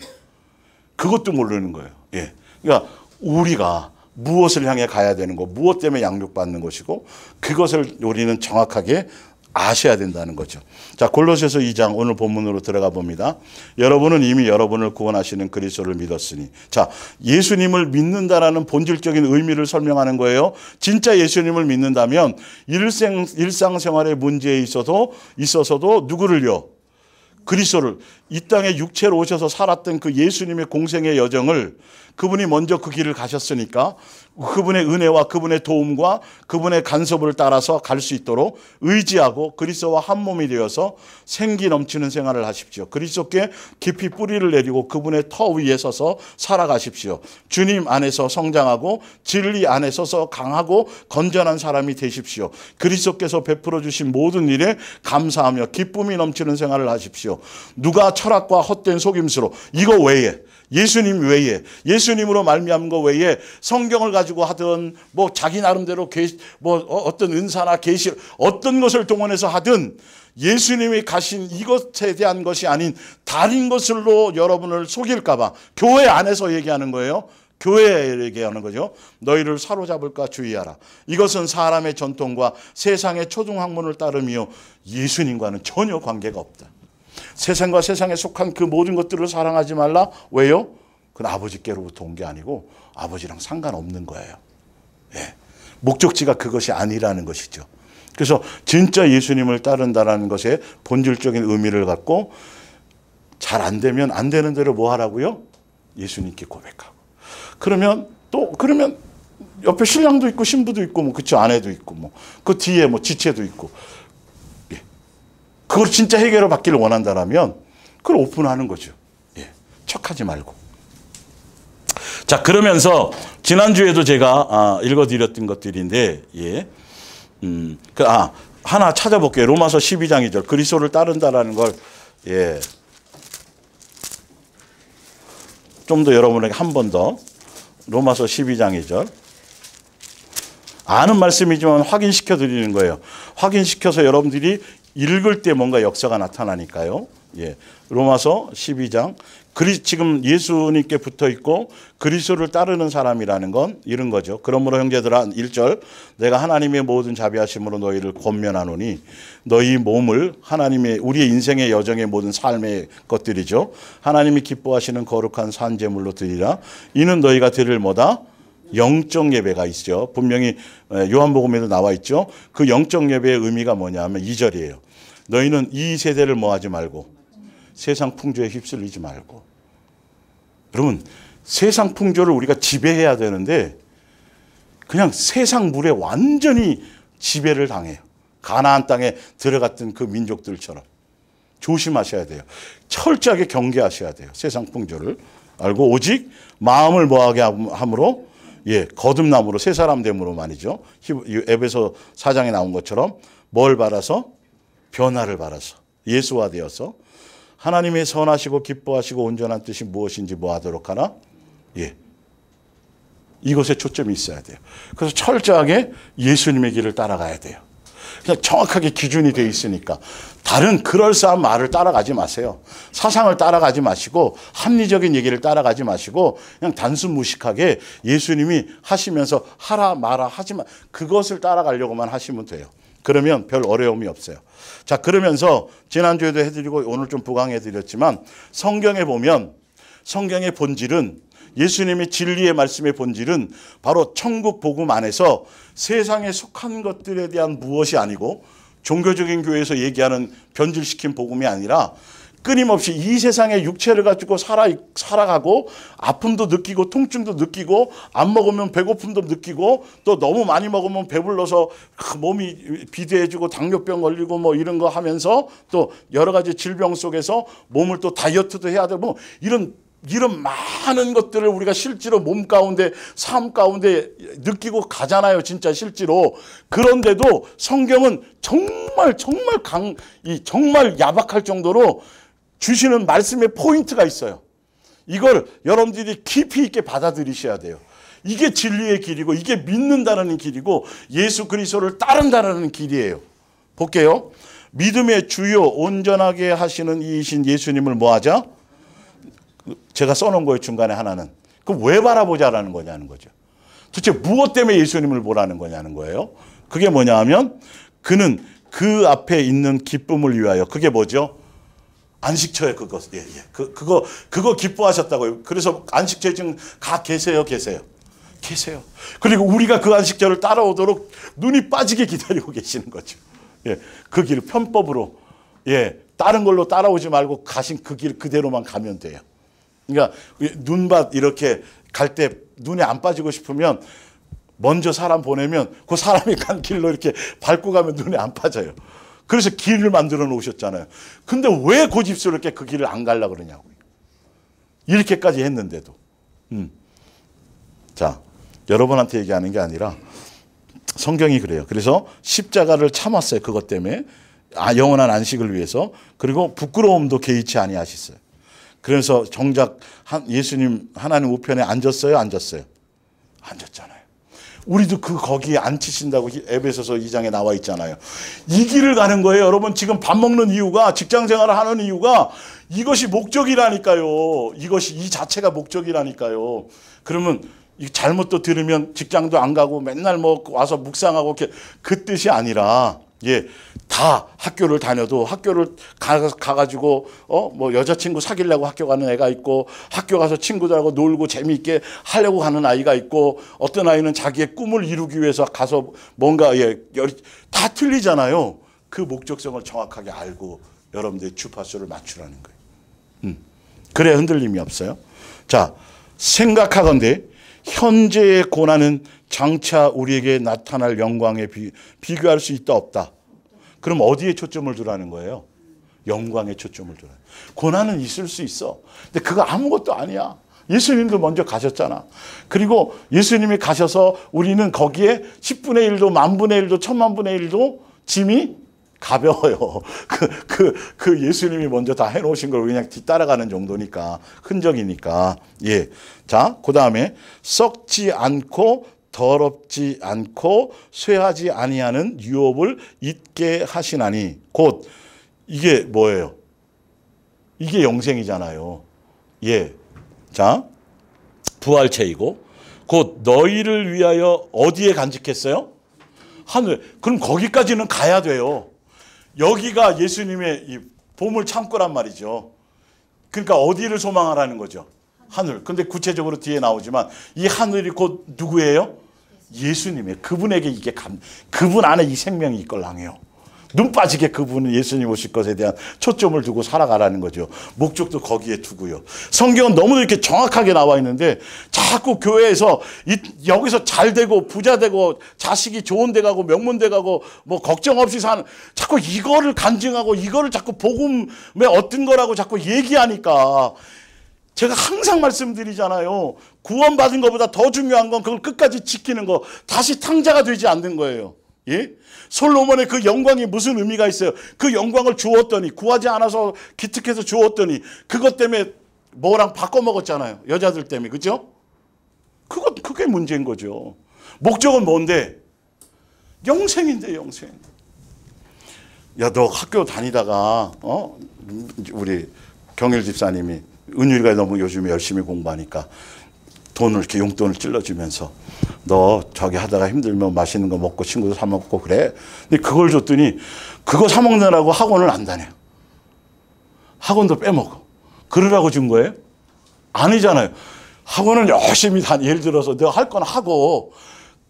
그것도 모르는 거예요. 예. 그러니까 우리가 무엇을 향해 가야 되는 거, 무엇 때문에 양육받는 것이고 그것을 우리는 정확하게 아셔야 된다는 거죠. 자, 골로새서 2장 오늘 본문으로 들어가 봅니다. 여러분은 이미 여러분을 구원하시는 그리스도를 믿었으니. 자, 예수님을 믿는다라는 본질적인 의미를 설명하는 거예요. 진짜 예수님을 믿는다면 일상생활의 문제에 있어서도 누구를요? 그리스도를, 이 땅에 육체로 오셔서 살았던 그 예수님의 공생의 여정을 그분이 먼저 그 길을 가셨으니까 그분의 은혜와 그분의 도움과 그분의 간섭을 따라서 갈 수 있도록 의지하고 그리스도와 한 몸이 되어서 생기 넘치는 생활을 하십시오. 그리스도께 깊이 뿌리를 내리고 그분의 터 위에 서서 살아가십시오. 주님 안에서 성장하고 진리 안에 서서 강하고 건전한 사람이 되십시오. 그리스도께서 베풀어 주신 모든 일에 감사하며 기쁨이 넘치는 생활을 하십시오. 누가 철학과 헛된 속임수로 이거 외에, 예수님 외에, 예수님으로 말미암은 것 외에 성경을 가지고 하든 뭐 자기 나름대로 어떤 은사나 계시 어떤 것을 동원해서 하든 예수님이 가신 이것에 대한 것이 아닌 다른 것으로 여러분을 속일까 봐 교회 안에서 얘기하는 거예요. 교회에 얘기하는 거죠. 너희를 사로잡을까 주의하라. 이것은 사람의 전통과 세상의 초등학문을 따르며 예수님과는 전혀 관계가 없다. 세상과 세상에 속한 그 모든 것들을 사랑하지 말라. 왜요? 그건 아버지께로부터 온 게 아니고 아버지랑 상관없는 거예요. 예. 목적지가 그것이 아니라는 것이죠. 그래서 진짜 예수님을 따른다는 것에 본질적인 의미를 갖고 잘 안 되면 안 되는 대로 뭐 하라고요? 예수님께 고백하고. 그러면 옆에 신랑도 있고 신부도 있고 뭐 그쵸, 아내도 있고 뭐 그 뒤에 뭐 지체도 있고. 그걸 진짜 해결을 받기를 원한다면 그걸 오픈하는 거죠. 예, 척하지 말고. 자, 그러면서 지난주에도 제가 읽어드렸던 것들인데, 예, 하나 찾아볼게요. 로마서 12장 2절. 그리스도를 따른다라는 걸, 예, 좀 더 여러분에게 한 번 더. 로마서 12장 2절. 아는 말씀이지만 확인시켜 드리는 거예요. 확인시켜서 여러분들이 읽을 때 뭔가 역사가 나타나니까요. 예. 로마서 12장. 지금 예수님께 붙어 있고 그리스도를 따르는 사람이라는 건 이런 거죠. 그러므로 형제들아 1절 내가 하나님의 모든 자비하심으로 너희를 권면하노니 너희 몸을 하나님의 우리의 인생의 여정의 모든 삶의 것들이죠. 하나님이 기뻐하시는 거룩한 산제물로 드리라. 이는 너희가 드릴 뭐다? 영적 예배가 있죠. 분명히 요한복음에도 나와 있죠. 그 영적 예배의 의미가 뭐냐면 2절이에요. 너희는 이 세대를 뭐 하지 말고 세상 풍조에 휩쓸리지 말고. 여러분, 세상 풍조를 우리가 지배해야 되는데 그냥 세상 물에 완전히 지배를 당해요. 가나안 땅에 들어갔던 그 민족들처럼. 조심하셔야 돼요. 철저하게 경계하셔야 돼요. 세상 풍조를 알고 오직 마음을 뭐하게 함으로, 예, 거듭남으로 새 사람 됨으로 말이죠. 에베소 4장에 나온 것처럼 뭘 바라서? 변화를 바라서 예수화되어서 하나님의 선하시고 기뻐하시고 온전한 뜻이 무엇인지 뭐 하도록 하나? 예. 이것에 초점이 있어야 돼요. 그래서 철저하게 예수님의 길을 따라가야 돼요. 그냥 정확하게 기준이 되어 있으니까 다른 그럴싸한 말을 따라가지 마세요. 사상을 따라가지 마시고 합리적인 얘기를 따라가지 마시고 그냥 단순 무식하게 예수님이 하시면서 하라 마라 하지만 그것을 따라가려고만 하시면 돼요. 그러면 별 어려움이 없어요. 자, 그러면서 지난주에도 해드리고 오늘 좀 부강해드렸지만 성경에 보면 성경의 본질은 예수님의 진리의 말씀의 본질은 바로 천국 복음 안에서 세상에 속한 것들에 대한 무엇이 아니고 종교적인 교회에서 얘기하는 변질시킨 복음이 아니라 끊임없이 이 세상의 육체를 가지고 살아가고 아픔도 느끼고 통증도 느끼고 안 먹으면 배고픔도 느끼고 또 너무 많이 먹으면 배불러서 몸이 비대해지고 당뇨병 걸리고 뭐 이런 거 하면서 또 여러 가지 질병 속에서 몸을 또 다이어트도 해야 되고 뭐 이런 이런 많은 것들을 우리가 실제로 몸 가운데, 삶 가운데 느끼고 가잖아요. 진짜 실제로. 그런데도 성경은 정말 정말 야박할 정도로 주시는 말씀의 포인트가 있어요. 이걸 여러분들이 깊이 있게 받아들이셔야 돼요. 이게 진리의 길이고, 이게 믿는다는 길이고, 예수 그리스도를 따른다는 길이에요. 볼게요. 믿음의 주요 온전하게 하시는 이이신 예수님을 뭐 하자? 제가 써놓은 거예요. 중간에 하나는. 그럼 왜 바라보자라는 거냐는 거죠. 도대체 무엇 때문에 예수님을 보라는 거냐는 거예요. 그게 뭐냐 하면 그는 그 앞에 있는 기쁨을 위하여. 그게 뭐죠? 안식처에 그거. 그거 기뻐하셨다고요. 그래서 안식처에 지금 계세요. 그리고 우리가 그 안식처를 따라오도록 눈이 빠지게 기다리고 계시는 거죠. 예, 그 길 편법으로, 다른 걸로 따라오지 말고 가신 그 길 그대로만 가면 돼요. 그러니까 눈밭 이렇게 갈 때 눈에 안 빠지고 싶으면 먼저 사람 보내면 그 사람이 간 길로 이렇게 밟고 가면 눈에 안 빠져요. 그래서 길을 만들어 놓으셨잖아요. 근데 왜 고집스럽게 그 길을 안 가려고 그러냐고요. 이렇게까지 했는데도. 자, 여러분한테 얘기하는 게 아니라 성경이 그래요. 그래서 십자가를 참았어요. 그것 때문에. 영원한 안식을 위해서. 그리고 부끄러움도 개의치 아니하셨어요. 그래서 정작 예수님 하나님 우편에 앉았어요? 앉았잖아요. 우리도 거기에 앉히신다고 에베소서 2장에 나와 있잖아요. 이 길을 가는 거예요. 여러분 지금 밥 먹는 이유가, 직장 생활을 하는 이유가 이것이 목적이라니까요. 이 자체가 목적이라니까요. 그러면 잘못 들으면 직장도 안 가고 맨날 뭐 와서 묵상하고 그 뜻이 아니라, 다 학교를 다녀도 학교를 가가지고 뭐 여자친구 사귀려고 학교 가는 애가 있고, 학교 가서 친구들하고 놀고 재미있게 하려고 가는 아이가 있고, 어떤 아이는 자기의 꿈을 이루기 위해서 가서 뭔가 다 틀리잖아요. 그 목적성을 정확하게 알고 여러분들의 주파수를 맞추라는 거예요. 그래야 흔들림이 없어요. 자, 생각하건대 현재의 고난은 장차 우리에게 나타날 영광에 비교할 수 있다 없다. 그럼 어디에 초점을 두라는 거예요? 영광에 초점을 두라. 고난은 있을 수 있어. 근데 그거 아무것도 아니야. 예수님도 먼저 가셨잖아. 그리고 예수님이 가셔서 우리는 거기에 10분의 1도, 10,000분의 1도, 10,000,000분의 1도 짐이 가벼워요. 그 예수님이 먼저 다 해놓으신 걸 그냥 뒤따라가는 정도니까, 흔적이니까. 자, 그 다음에 썩지 않고 더럽지 않고 쇠하지 아니하는 유업을 잊게 하시나니, 곧 이게 뭐예요? 이게 영생이잖아요. 자, 부활체이고, 곧 너희를 위하여 어디에 간직했어요? 하늘. 그럼 거기까지는 가야 돼요. 여기가 예수님의 이 보물 창고란 말이죠. 그러니까 어디를 소망하라는 거죠? 하늘. 근데 구체적으로 뒤에 나오지만 이 하늘이 곧 누구예요? 예수님의. 그분에게 그분 안에 이 생명이 있걸랑해요. 눈 빠지게 그분은 예수님 오실 것에 대한 초점을 두고 살아가라는 거죠. 목적도 거기에 두고요. 성경은 너무 이렇게 정확하게 나와 있는데 자꾸 교회에서 여기서 잘 되고 부자 되고 자식이 좋은 데 가고 명문 데 가고 뭐 걱정 없이 사는, 자꾸 이거를 간증하고 이거를 자꾸 복음의 어떤 거라고 자꾸 얘기하니까, 제가 항상 말씀드리잖아요. 구원받은 것보다 더 중요한 건 그걸 끝까지 지키는 거, 다시 탕자가 되지 않는 거예요. 솔로몬의 그 영광이 무슨 의미가 있어요? 그 영광을 주었더니, 구하지 않아서 기특해서 주었더니 그것 때문에 뭐랑 바꿔 먹었잖아요. 여자들 때문에. 그죠? 그게 문제인 거죠. 목적은 뭔데? 영생인데, 영생. 야, 너 학교 다니다가 우리 경일 집사님이 은율이가 너무 요즘에 열심히 공부하니까 돈을 이렇게 용돈을 찔러주면서 너 저기 하다가 힘들면 맛있는 거 먹고 친구도 사 먹고 그래. 근데 그걸 줬더니 그거 사 먹느라고 학원을 안 다녀. 학원도 빼먹어. 그러라고 준 거예요? 아니잖아요. 학원을 열심히 예를 들어서 내가 할 건 하고,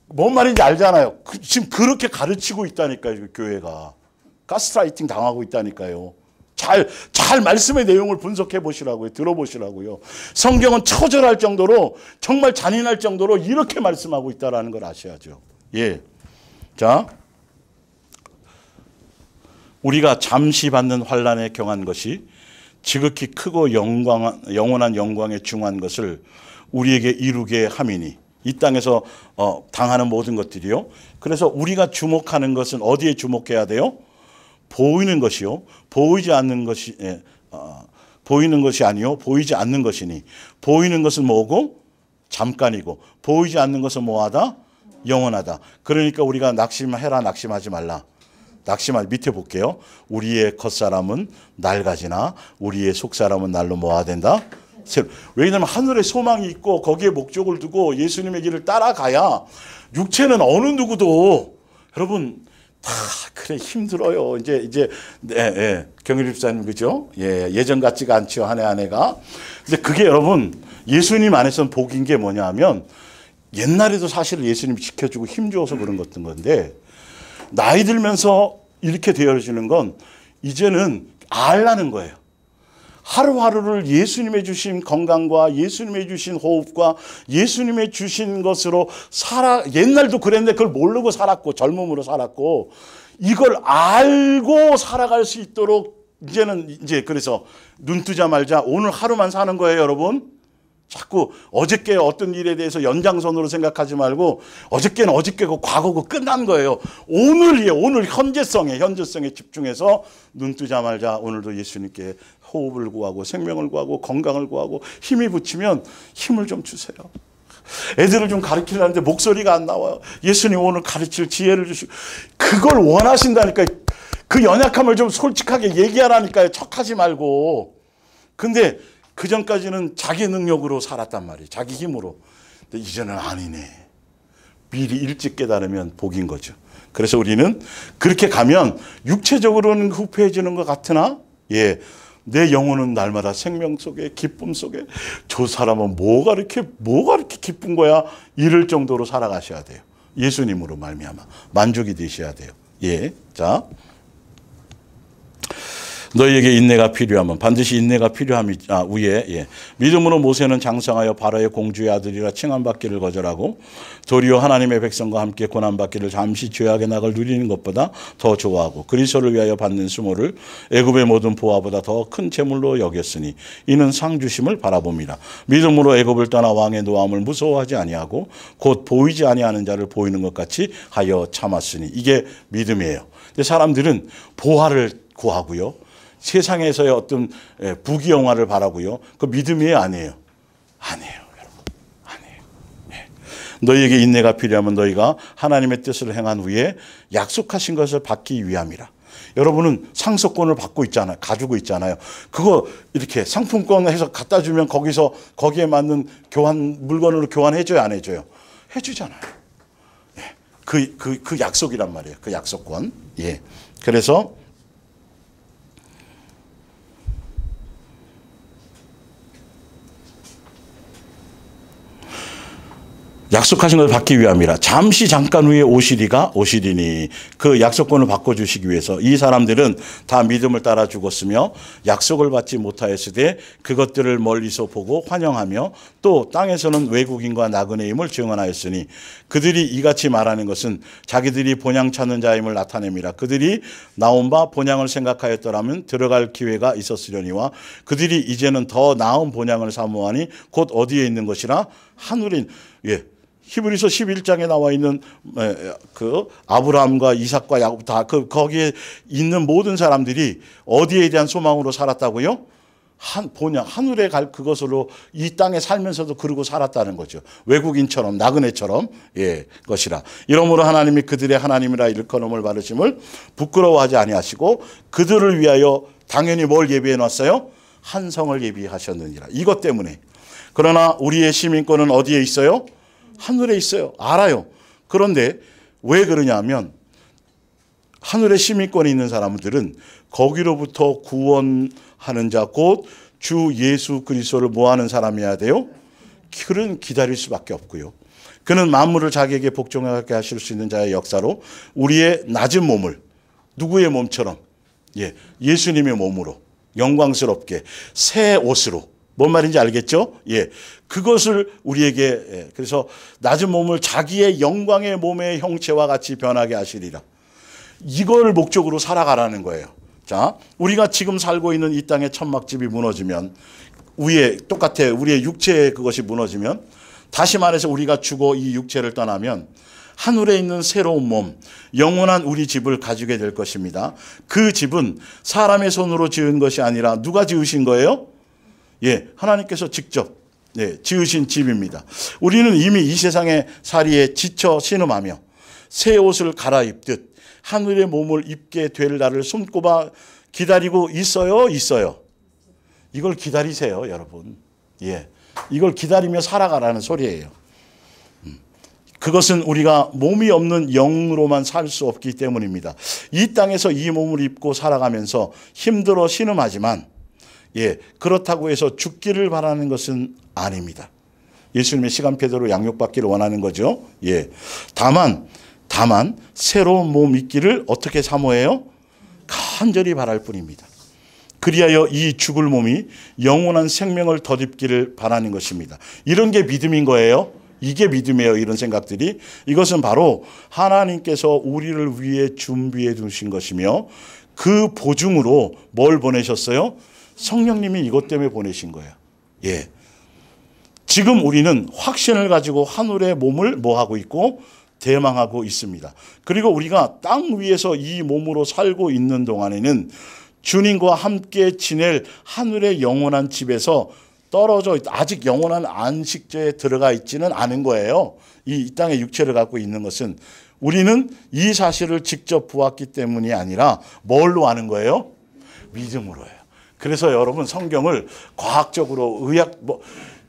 뭔 말인지 알잖아요. 지금 그렇게 가르치고 있다니까요. 교회가. 가스라이팅 당하고 있다니까요. 잘 말씀의 내용을 분석해 보시라고요. 들어보시라고요. 성경은 처절할 정도로, 정말 잔인할 정도로 이렇게 말씀하고 있다는 걸 아셔야죠. 자, 우리가 잠시 받는 환난에 경한 것이 지극히 크고 영원한 영광에 중한 것을 우리에게 이루게 함이니 이 땅에서 당하는 모든 것들이요. 그래서 우리가 주목하는 것은 어디에 주목해야 돼요? 보이는 것이요. 보이지 않는 것이 보이는 것이 아니요. 보이지 않는 것이니 보이는 것은 뭐고? 잠깐이고 보이지 않는 것은 뭐하다? 영원하다. 그러니까 우리가 낙심해라 낙심하지 말라. 밑에 볼게요. 우리의 겉사람은 낡아지나 우리의 속사람은 날로 뭐가 된다? 왜냐하면 하늘에 소망이 있고 거기에 목적을 두고 예수님의 길을 따라가야 육체는 어느 누구도 여러분 다 그래 힘들어요. 이제 경일 집사님 그죠? 예전 같지가 않죠. 한 해 한 해가. 근데 그게 여러분 예수님 안에서는 복인 게 뭐냐면 옛날에도 사실 예수님이 지켜주고 힘줘서 그런 것던 건데 나이 들면서 이렇게 되어지는 건 이제는 알라는 거예요. 하루하루를 예수님의 주신 건강과 예수님의 주신 호흡과 예수님의 주신 것으로 옛날도 그랬는데 그걸 모르고 살았고 젊음으로 살았고 이걸 알고 살아갈 수 있도록 이제는 그래서 눈 뜨자마자 오늘 하루만 사는 거예요, 여러분. 자꾸 어저께 어떤 일에 대해서 연장선으로 생각하지 말고 어저께는 어저께고 과거고 끝난 거예요. 오늘이에요. 오늘 현재성에 집중해서 눈 뜨자마자 오늘도 예수님께 호흡을 구하고 생명을 구하고 건강을 구하고 힘이 붙이면 힘을 좀 주세요. 애들을 좀 가르치려는데 목소리가 안 나와요. 예수님 오늘 가르칠 지혜를 주시고 그걸 원하신다니까요. 그 연약함을 좀 솔직하게 얘기하라니까요. 척하지 말고. 근데 그 전까지는 자기 능력으로 살았단 말이에요. 자기 힘으로. 근데 이제는 아니네. 미리 일찍 깨달으면 복인 거죠. 그래서 우리는 그렇게 가면 육체적으로는 후패해지는 것 같으나 내 영혼은 날마다 생명 속에 기쁨 속에 저 사람은 뭐가 이렇게 기쁜 거야 이럴 정도로 살아가셔야 돼요. 예수님으로 말미암아 만족이 되셔야 돼요. 자. 너희에게 인내가 필요하면 반드시 인내가 필요함이 위에 믿음으로 모세는 장성하여 바로의 공주의 아들이라 칭함받기를 거절하고 도리어 하나님의 백성과 함께 고난받기를 잠시 죄악의 낙을 누리는 것보다 더 좋아하고 그리스도를 위하여 받는 수모를 애굽의 모든 보화보다 더 큰 재물로 여겼으니 이는 상 주심을 바라봅니다. 믿음으로 애굽을 떠나 왕의 노함을 무서워하지 아니하고 곧 보이지 아니하는 자를 보이는 것 같이 하여 참았으니 이게 믿음이에요. 근데 사람들은 보화를 구하고요. 세상에서의 어떤 부귀영화를 바라고요. 그 믿음이 아니에요. 여러분. 아니에요. 너희에게 인내가 필요하면 너희가 하나님의 뜻을 행한 후에 약속하신 것을 받기 위함이라. 여러분은 상속권을 받고 있잖아요. 가지고 있잖아요. 그거 이렇게 상품권 해서 갖다 주면 거기에 맞는 물건으로 교환해줘요, 안 해줘요? 해주잖아요. 그 약속이란 말이에요. 그 약속권. 그래서 약속하신 것을 받기 위함이라. 잠시 잠깐 후에 오시리니 그 약속권을 바꿔주시기 위해서 이 사람들은 다 믿음을 따라 죽었으며 약속을 받지 못하였으되 그것들을 멀리서 보고 환영하며 또 땅에서는 외국인과 나그네임을 증언하였으니 그들이 이같이 말하는 것은 자기들이 본향 찾는 자임을 나타냅니다. 그들이 나온 바 본향을 생각하였더라면 들어갈 기회가 있었으려니와 그들이 이제는 더 나은 본향을 사모하니 곧 어디에 있는 것이라 하늘인 히브리서 11장에 나와 있는 그 아브라함과 이삭과 야곱 다 거기에 있는 모든 사람들이 어디에 대한 소망으로 살았다고요? 본향 하늘에 갈 그것으로 이 땅에 살면서도 그러고 살았다는 거죠. 외국인처럼 나그네처럼 것이라. 이러므로 하나님이 그들의 하나님이라 일컬음을 받으심을 부끄러워하지 아니하시고 그들을 위하여 당연히 뭘 예비해 놨어요? 한 성을 예비하셨느니라. 이것 때문에. 그러나 우리의 시민권은 어디에 있어요? 하늘에 있어요. 알아요. 그런데 왜 그러냐면 하늘에 시민권이 있는 사람들은 거기로부터 구원하는 자 곧 주 예수 그리스도를 모하는 사람이어야 돼요. 그는 기다릴 수밖에 없고요. 그는 만물을 자기에게 복종하게 하실 수 있는 자의 역사로 우리의 낮은 몸을 누구의 몸처럼 예수님의 몸으로 영광스럽게 새 옷으로 뭔 말인지 알겠죠? 그것을 우리에게 그래서 낮은 몸을 자기의 영광의 몸의 형체와 같이 변하게 하시리라. 이걸 목적으로 살아가라는 거예요. 자, 우리가 지금 살고 있는 이 땅의 천막집이 무너지면 위에 똑같아 우리의 육체의 그것이 무너지면 다시 말해서 우리가 죽어 이 육체를 떠나면 하늘에 있는 새로운 몸, 영원한 우리 집을 가지게 될 것입니다. 그 집은 사람의 손으로 지은 것이 아니라 누가 지으신 거예요? 예, 하나님께서 직접 지으신 집입니다. 우리는 이미 이 세상의 살이에 지쳐 신음하며 새 옷을 갈아입듯 하늘의 몸을 입게 될 날을 손꼽아 기다리고 있어요? 있어요? 이걸 기다리세요, 여러분. 예, 이걸 기다리며 살아가라는 소리예요. 그것은 우리가 몸이 없는 영으로만 살 수 없기 때문입니다. 이 땅에서 이 몸을 입고 살아가면서 힘들어 신음하지만 그렇다고 해서 죽기를 바라는 것은 아닙니다. 예수님의 시간표대로 양육받기를 원하는 거죠. 다만 새로운 몸 있기를 어떻게 사모해요? 간절히 바랄 뿐입니다. 그리하여 이 죽을 몸이 영원한 생명을 덧입기를 바라는 것입니다. 이런 게 믿음인 거예요. 이게 믿음이에요. 이런 생각들이. 이것은 바로 하나님께서 우리를 위해 준비해 두신 것이며 그 보증으로 뭘 보내셨어요? 성령님이 이것 때문에 보내신 거예요. 지금 우리는 확신을 가지고 하늘의 몸을 뭐하고 있고 대망하고 있습니다. 그리고 우리가 땅 위에서 이 몸으로 살고 있는 동안에는 주님과 함께 지낼 하늘의 영원한 집에서 떨어져 아직 영원한 안식처에 들어가 있지는 않은 거예요. 이 땅의 육체를 갖고 있는 것은 우리는 이 사실을 직접 보았기 때문이 아니라 뭘로 아는 거예요? 믿음으로예요. 그래서 여러분 성경을 과학적으로 의학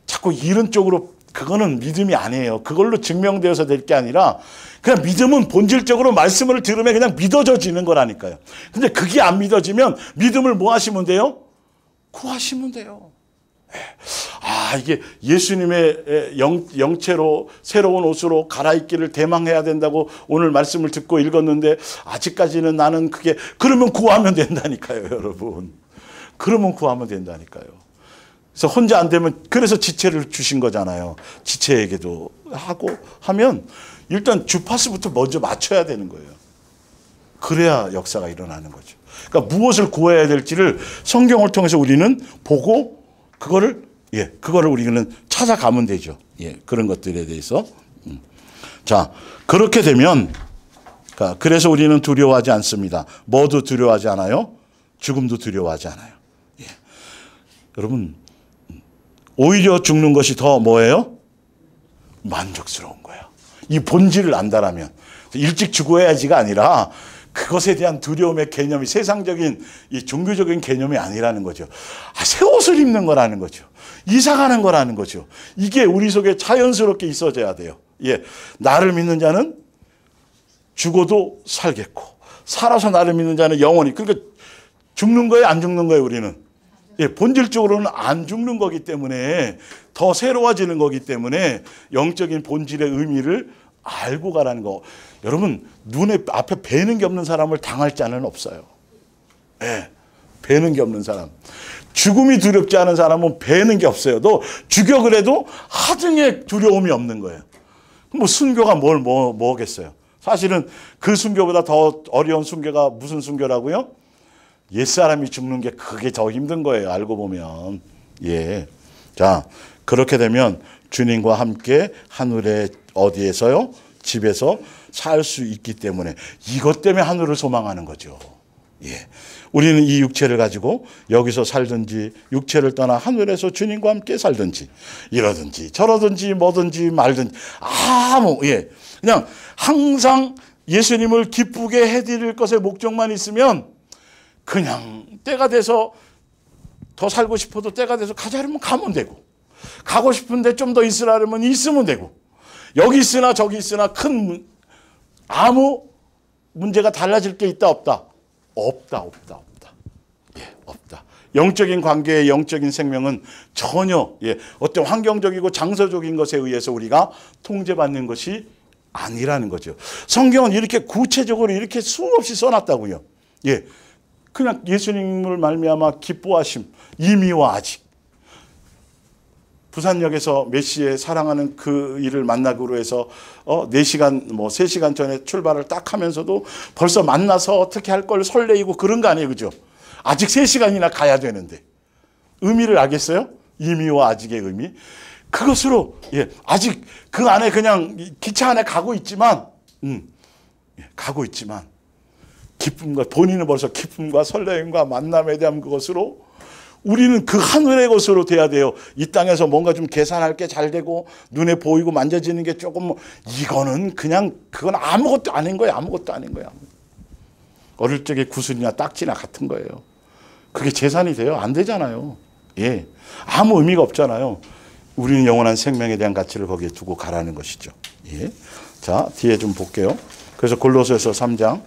자꾸 이런 쪽으로 그거는 믿음이 아니에요. 그걸로 증명되어서 될 게 아니라 그냥 믿음은 본질적으로 말씀을 들으면 그냥 믿어져지는 거라니까요. 근데 그게 안 믿어지면 믿음을 뭐 하시면 돼요? 구하시면 돼요. 이게 예수님의 영체로 새로운 옷으로 갈아입기를 대망해야 된다고 오늘 말씀을 듣고 읽었는데 아직까지는 나는 그게 그러면 구하면 된다니까요, 여러분. 그러면 구하면 된다니까요. 그래서 혼자 안 되면 그래서 지체를 주신 거잖아요. 지체에게도 하고 하면 일단 주파수부터 먼저 맞춰야 되는 거예요. 그래야 역사가 일어나는 거죠. 그러니까 무엇을 구해야 될지를 성경을 통해서 우리는 보고 그거를 우리는 찾아가면 되죠. 그런 것들에 대해서. 자, 그렇게 되면 그래서 우리는 두려워하지 않습니다. 뭐도 두려워하지 않아요? 죽음도 두려워하지 않아요. 여러분, 오히려 죽는 것이 더 뭐예요? 만족스러운 거예요. 이 본질을 안다라면 일찍 죽어야지가 아니라 그것에 대한 두려움의 개념이 세상적인 이 종교적인 개념이 아니라는 거죠. 새 옷을 입는 거라는 거죠. 이사 가는 거라는 거죠. 이게 우리 속에 자연스럽게 있어져야 돼요. 나를 믿는 자는 죽어도 살겠고 살아서 나를 믿는 자는 영원히. 그러니까 죽는 거예요, 안 죽는 거예요, 우리는? 본질적으로는 안 죽는 거기 때문에 더 새로워지는 거기 때문에 영적인 본질의 의미를 알고 가라는 거. 여러분, 눈에 앞에 뵈는 게 없는 사람을 당할 자는 없어요. 뵈는 게 없는 사람. 죽음이 두렵지 않은 사람은 뵈는 게 없어요. 너 죽여 그래도 하등의 두려움이 없는 거예요. 뭐 순교가 뭐겠어요? 사실은 그 순교보다 더 어려운 순교가 무슨 순교라고요? 옛사람이 죽는 게 그게 더 힘든 거예요. 알고 보면. 자, 그렇게 되면 주님과 함께 하늘의 어디에서요? 집에서 살 수 있기 때문에 이것 때문에 하늘을 소망하는 거죠. 우리는 이 육체를 가지고 여기서 살든지 육체를 떠나 하늘에서 주님과 함께 살든지 이러든지 저러든지 뭐든지 말든지 그냥 항상 예수님을 기쁘게 해드릴 것에 목적만 있으면 그냥 때가 돼서 더 살고 싶어도 때가 돼서 가자 하면 가면 되고 가고 싶은데 좀 더 있으라면 있으면 되고 여기 있으나 저기 있으나 아무 문제가 달라질 게 있다 없다? 없다. 없다. 영적인 관계의 영적인 생명은 전혀 어떤 환경적이고 장소적인 것에 의해서 우리가 통제받는 것이 아니라는 거죠. 성경은 이렇게 구체적으로 이렇게 수없이 써놨다고요. 그냥 예수님을 말미암아 기뻐하심, 이미와 아직. 부산역에서 메시의 사랑하는 그 일을 만나기로 해서 4시간, 3시간 전에 출발을 딱 하면서도 벌써 만나서 어떻게 할 걸 설레이고 그런 거 아니에요. 그죠? 아직 3시간이나 가야 되는데. 의미를 알겠어요? 이미와 아직의 의미. 그것으로 아직 그 안에 그냥 기차 안에 가고 있지만 기쁨과 본인은 벌써 기쁨과 설렘과 만남에 대한 그것으로 우리는 그 하늘의 것으로 돼야 돼요. 이 땅에서 뭔가 좀 계산할 게 잘 되고 눈에 보이고 만져지는 게 조금 이거는 그냥 그건 아무것도 아닌 거예요. 아무것도 아닌 거예요. 어릴 적에 구슬이나 딱지나 같은 거예요. 그게 재산이 돼요? 안 되잖아요. 예, 아무 의미가 없잖아요. 우리는 영원한 생명에 대한 가치를 거기에 두고 가라는 것이죠. 예. 자, 뒤에 좀 볼게요. 그래서 골로새서 3장.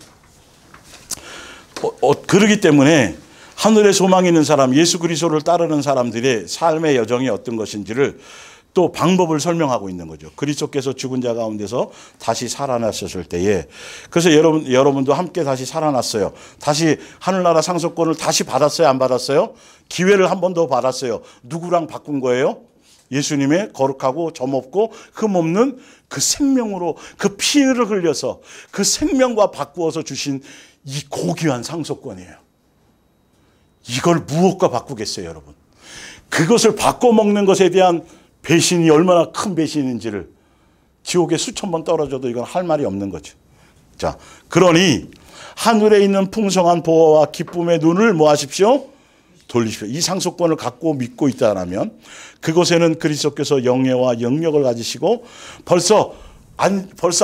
그러기 때문에 하늘에 소망이 있는 사람, 예수 그리스도를 따르는 사람들의 삶의 여정이 어떤 것인지를 또 방법을 설명하고 있는 거죠. 그리스도께서 죽은 자 가운데서 다시 살아나셨을 때에, 그래서 여러분도 함께 다시 살아났어요. 다시 하늘나라 상속권을 다시 받았어요? 안 받았어요? 기회를 한 번 더 받았어요. 누구랑 바꾼 거예요? 예수님의 거룩하고 점없고 흠없는 그 생명으로, 그 피를 흘려서 그 생명과 바꾸어서 주신 이 고귀한 상속권이에요. 이걸 무엇과 바꾸겠어요, 여러분? 그것을 바꿔먹는 것에 대한 배신이 얼마나 큰 배신인지를, 지옥에 수천 번 떨어져도 이건 할 말이 없는 거죠. 자, 그러니 하늘에 있는 풍성한 보화와 기쁨의 눈을 뭐 하십시오? 돌리십시오. 이 상속권을 갖고 믿고 있다면 그곳에는 그리스도께서 영예와 영력을 가지시고 벌써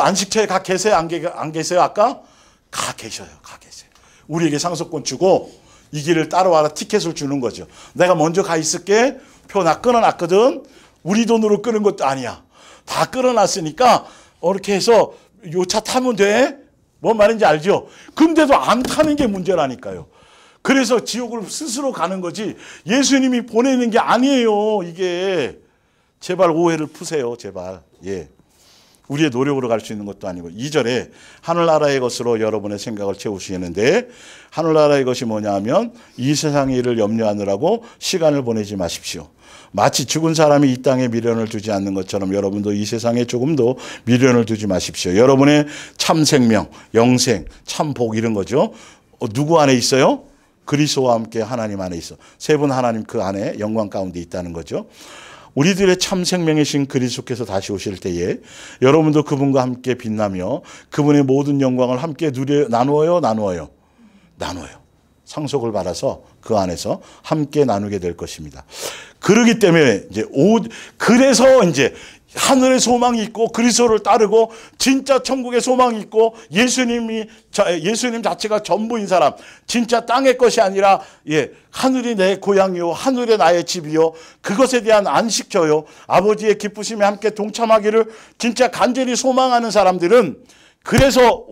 안식처에 가 계세요? 안 계세요? 아까? 가 계셔요. 가 계세요. 우리에게 상속권 주고 이 길을 따라와라 티켓을 주는 거죠. 내가 먼저 가 있을게. 표 나 끊어놨거든. 우리 돈으로 끄는 것도 아니야. 다 끊어놨으니까 이렇게 해서 요 차 타면 돼. 뭔 말인지 알죠? 근데도 안 타는 게 문제라니까요. 그래서 지옥을 스스로 가는 거지 예수님이 보내는 게 아니에요. 이게 제발 오해를 푸세요. 제발. 예. 우리의 노력으로 갈 수 있는 것도 아니고 2절에 하늘나라의 것으로 여러분의 생각을 채우시는데 하늘나라의 것이 뭐냐 하면 이 세상의 일을 염려하느라고 시간을 보내지 마십시오. 마치 죽은 사람이 이 땅에 미련을 두지 않는 것처럼 여러분도 이 세상에 조금도 미련을 두지 마십시오. 여러분의 참 생명, 영생, 참 복 이런 거죠. 누구 안에 있어요? 그리스도와 함께 하나님 안에 있어. 세 분 하나님 그 안에 영광 가운데 있다는 거죠. 우리들의 참 생명이신 그리스도께서 다시 오실 때에 여러분도 그분과 함께 빛나며 그분의 모든 영광을 함께 나누어요? 상속을 받아서 그 안에서 함께 나누게 될 것입니다. 그러기 때문에 그래서 이제 하늘의 소망이 있고 그리스도를 따르고 진짜 천국의 소망이 있고 예수님 자체가 전부인 사람, 진짜 땅의 것이 아니라 하늘이 내 고향이요 하늘이 나의 집이요 그것에 대한 안식처요 아버지의 기쁘심에 함께 동참하기를 진짜 간절히 소망하는 사람들은 그래서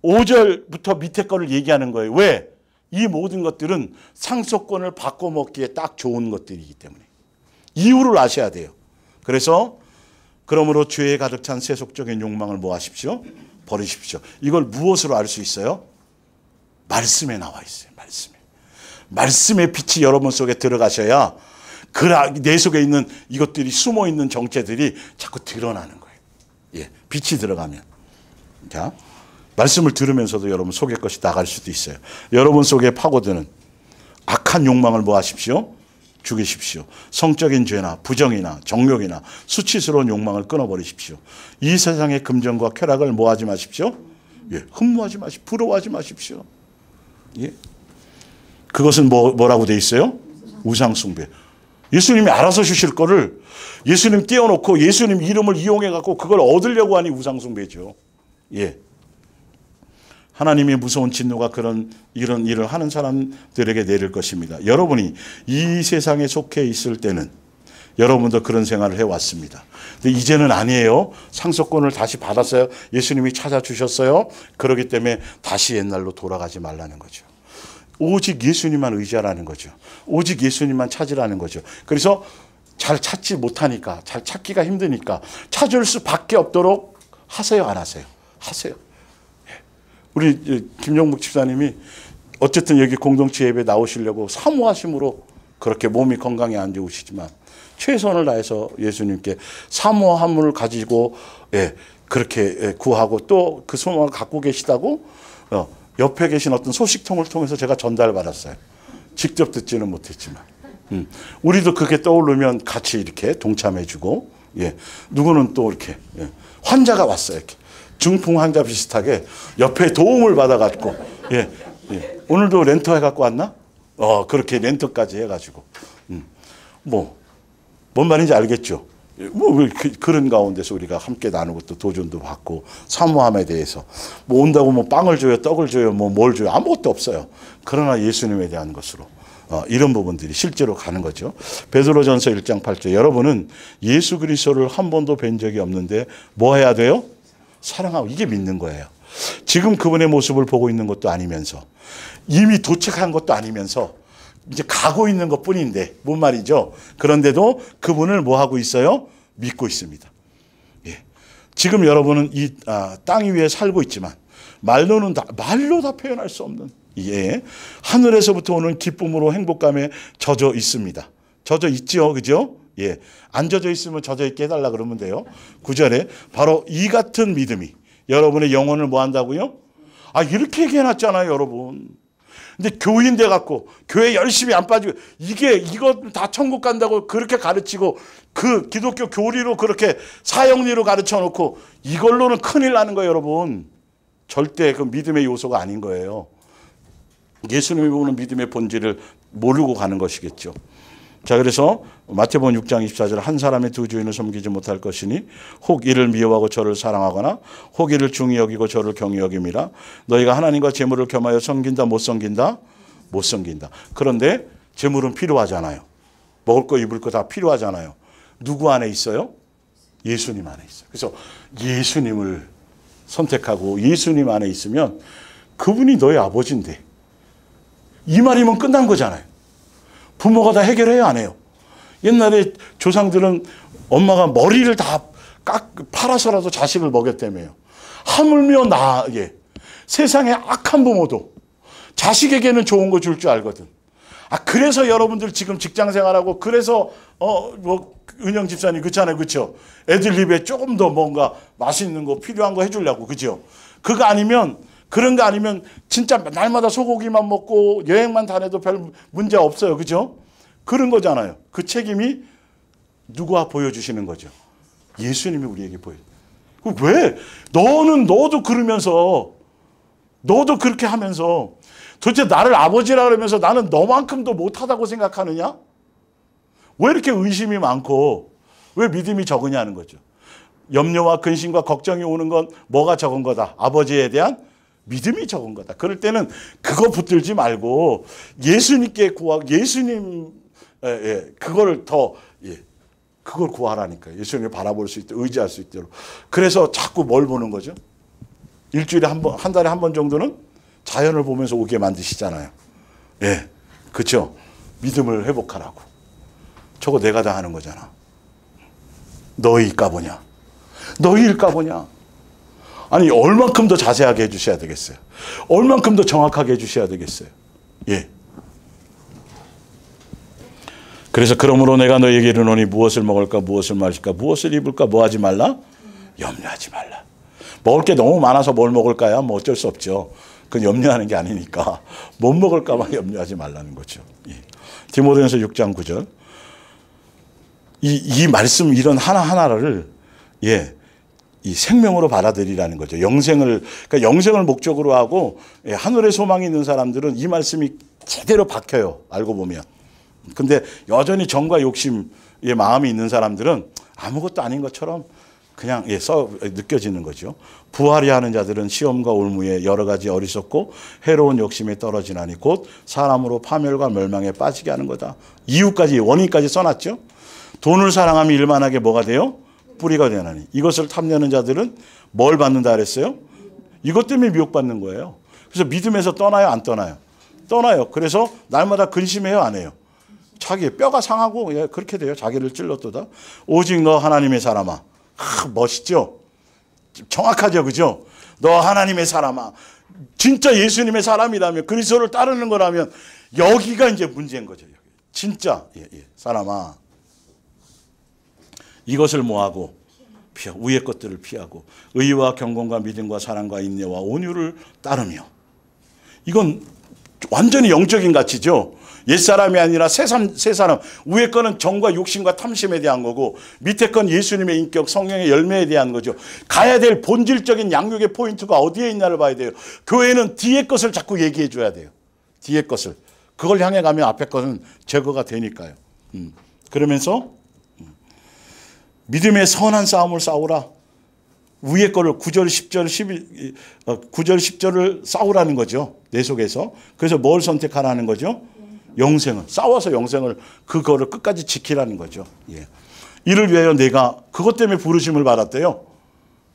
5절부터 밑에 거를 얘기하는 거예요. 왜? 이 모든 것들은 상속권을 바꿔먹기에 딱 좋은 것들이기 때문에 이유를 아셔야 돼요. 그래서 그러므로 죄에 가득 찬 세속적인 욕망을 뭐 하십시오? 버리십시오. 이걸 무엇으로 알 수 있어요? 말씀에 나와 있어요. 말씀의 빛이 여러분 속에 들어가셔야 내 속에 있는 이것들이 숨어있는 정체들이 자꾸 드러나는 거예요. 빛이 들어가면. 자, 말씀을 들으면서도 여러분 속의 것이 나갈 수도 있어요. 여러분 속에 파고드는 악한 욕망을 뭐 하십시오? 죽이십시오. 성적인 죄나 부정이나 정욕이나 수치스러운 욕망을 끊어버리십시오. 이 세상의 금전과 쾌락을 뭐 하지 마십시오? 흠모하지 마십시오. 부러워하지 마십시오. 그것은 뭐라고 돼 있어요? 우상숭배. 예수님이 알아서 주실 거를 예수님 띄워놓고 예수님 이름을 이용해갖고 그걸 얻으려고 하니 우상숭배죠. 하나님의 무서운 진노가 이런 일을 하는 사람들에게 내릴 것입니다. 여러분이 이 세상에 속해 있을 때는 여러분도 그런 생활을 해왔습니다. 근데 이제는 아니에요. 상속권을 다시 받았어요. 예수님이 찾아주셨어요. 그렇기 때문에 다시 옛날로 돌아가지 말라는 거죠. 오직 예수님만 의지하라는 거죠. 오직 예수님만 찾으라는 거죠. 그래서 잘 찾지 못하니까, 잘 찾기가 힘드니까 찾을 수밖에 없도록 하세요, 안 하세요? 하세요. 우리 김용묵 집사님이 어쨌든 여기 공동체 예배 나오시려고 사모하심으로 그렇게 몸이 건강에 안 좋으시지만 최선을 다해서 예수님께 사모함을 가지고 그렇게 구하고 또 그 소망을 갖고 계시다고 옆에 계신 어떤 소식통을 통해서 제가 전달받았어요. 직접 듣지는 못했지만. 우리도 그게 떠오르면 같이 이렇게 동참해주고, 예. 누구는 또 이렇게, 예. 환자가 왔어요. 이렇게. 중풍 환자 비슷하게 옆에 도움을 받아가지고, 예. 예. 오늘도 렌터 해갖고 왔나? 그렇게 렌터까지 해가지고. 뭔 말인지 알겠죠? 뭐 그런 가운데서 우리가 함께 나누고 또 도전도 받고 사모함에 대해서 뭐 온다고 뭐 빵을 줘요, 떡을 줘요, 뭐 뭘 줘요, 아무것도 없어요. 그러나 예수님에 대한 것으로 이런 부분들이 실제로 가는 거죠. 베드로전서 1장 8절 여러분은 예수 그리스도를 한 번도 뵌 적이 없는데 뭐 해야 돼요? 사랑하고. 이게 믿는 거예요. 지금 그분의 모습을 보고 있는 것도 아니면서 이미 도착한 것도 아니면서 이제 가고 있는 것 뿐인데, 뭔 말이죠? 그런데도 그분을 뭐 하고 있어요? 믿고 있습니다. 예. 지금 여러분은 이 땅 위에 살고 있지만, 말로 다 표현할 수 없는, 예. 하늘에서부터 오는 기쁨으로 행복감에 젖어 있습니다. 젖어 있죠? 그죠? 예. 안 젖어 있으면 젖어 있게 해달라 그러면 돼요. 9절에 바로 이 같은 믿음이 여러분의 영혼을 뭐 한다고요? 이렇게 얘기해놨잖아요, 여러분. 근데 교인 돼갖고 교회 열심히 안 빠지고 이거 다 천국 간다고 그렇게 가르치고 그 기독교 교리로 그렇게 사형리로 가르쳐 놓고 이걸로는 큰일 나는 거예요, 여러분. 절대 그 믿음의 요소가 아닌 거예요. 예수님이 보는 믿음의 본질을 모르고 가는 것이겠죠. 자, 그래서 마태복음 6장 24절 한 사람의 두 주인을 섬기지 못할 것이니 혹 이를 미워하고 저를 사랑하거나 혹 이를 중히 여기고 저를 경히 여김이라. 너희가 하나님과 재물을 겸하여 섬긴다 못 섬긴다? 못 섬긴다. 그런데 재물은 필요하잖아요. 먹을 거 입을 거 다 필요하잖아요. 누구 안에 있어요? 예수님 안에 있어요. 그래서 예수님을 선택하고 예수님 안에 있으면 그분이 너의 아버지인데 이 말이면 끝난 거잖아요. 부모가 다 해결해요, 안 해요? 옛날에 조상들은 엄마가 머리를 다 팔아서라도 자식을 먹였다며요. 하물며 세상에 악한 부모도 자식에게는 좋은 거 줄 줄 알거든. 그래서 여러분들 지금 직장 생활하고 그래서 은영 집사님 그렇잖아요, 그렇죠? 애들 입에 조금 더 뭔가 맛있는 거 필요한 거 해주려고, 그죠? 그런 거 아니면 진짜 날마다 소고기만 먹고 여행만 다녀도 별 문제 없어요. 그죠? 그런 거잖아요. 그 책임이 누가 보여주시는 거죠? 예수님이 우리에게 왜? 너도 그러면서, 너도 그렇게 하면서 도대체 나를 아버지라 그러면서 나는 너만큼도 못하다고 생각하느냐? 왜 이렇게 의심이 많고 왜 믿음이 적으냐는 거죠. 염려와 근심과 걱정이 오는 건 뭐가 적은 거다? 아버지에 대한 믿음이 적은 거다. 그럴 때는 그거 붙들지 말고 예수님께 구하고 예수님 그걸 그걸 구하라니까. 예수님을 바라볼 수 있도록 의지할 수 있도록. 그래서 자꾸 뭘 보는 거죠? 일주일에 한 달에 한 번 정도는 자연을 보면서 오게 만드시잖아요. 예, 그렇죠. 믿음을 회복하라고. 저거 내가 다 하는 거잖아. 너희일까 보냐? 아니, 얼만큼 더 자세하게 해주셔야 되겠어요? 얼만큼 더 정확하게 해주셔야 되겠어요? 예. 그래서 그러므로 내가 너희에게 이르노니 무엇을 먹을까, 무엇을 마실까, 무엇을 입을까, 뭐 하지 말라? 염려하지 말라. 먹을 게 너무 많아서 뭘 먹을까야 뭐 어쩔 수 없죠. 그건 염려하는 게 아니니까. 못 먹을까봐 염려하지 말라는 거죠. 예. 디모데전서 6장 9절. 이 말씀 이런 하나하나를 이 생명으로 받아들이라는 거죠. 그러니까 영생을 목적으로 하고 하늘에 소망이 있는 사람들은 이 말씀이 제대로 박혀요. 알고 보면. 근데 여전히 정과 욕심의 마음이 있는 사람들은 아무것도 아닌 것처럼 그냥 느껴지는 거죠. 부하려 하는 자들은 시험과 올무에 여러 가지 어리석고 해로운 욕심에 떨어지나니 곧 사람으로 파멸과 멸망에 빠지게 하는 거다. 이유까지 원인까지 써놨죠. 돈을 사랑하면 일만하게 뭐가 돼요? 뿌리가 되나니. 이것을 탐내는 자들은 뭘 받는다 그랬어요? 이것 때문에 미혹받는 거예요. 그래서 믿음에서 떠나요, 안 떠나요? 떠나요. 그래서 날마다 근심해요, 안 해요? 자기 뼈가 상하고 그렇게 돼요. 자기를 찔렀도다. 오직 너 하나님의 사람아. 멋있죠? 정확하죠, 그죠? 너 하나님의 사람아. 진짜 예수님의 사람이라면, 그리스도를 따르는 거라면 여기가 이제 문제인 거죠. 여기. 진짜 사람아. 이것을 뭐하고? 위의 것들을 피하고 의와 경건과 믿음과 사랑과 인내와 온유를 따르며. 이건 완전히 영적인 가치죠. 옛사람이 아니라 새 사람. 위에 거는 정과 욕심과 탐심에 대한 거고 밑에 건 예수님의 인격, 성령의 열매에 대한 거죠. 가야 될 본질적인 양육의 포인트가 어디에 있나를 봐야 돼요. 교회는 뒤에 것을 자꾸 얘기해 줘야 돼요. 뒤에 것을. 그걸 향해 가면 앞에 것은 제거가 되니까요. 그러면서 믿음의 선한 싸움을 싸우라. 위에 거를 9절, 10절, 9절, 10절을 싸우라는 거죠. 내 속에서. 그래서 뭘 선택하라는 거죠? 영생을. 싸워서 영생을 그거를 끝까지 지키라는 거죠. 예. 이를 위하여 내가 그것 때문에 부르심을 받았대요.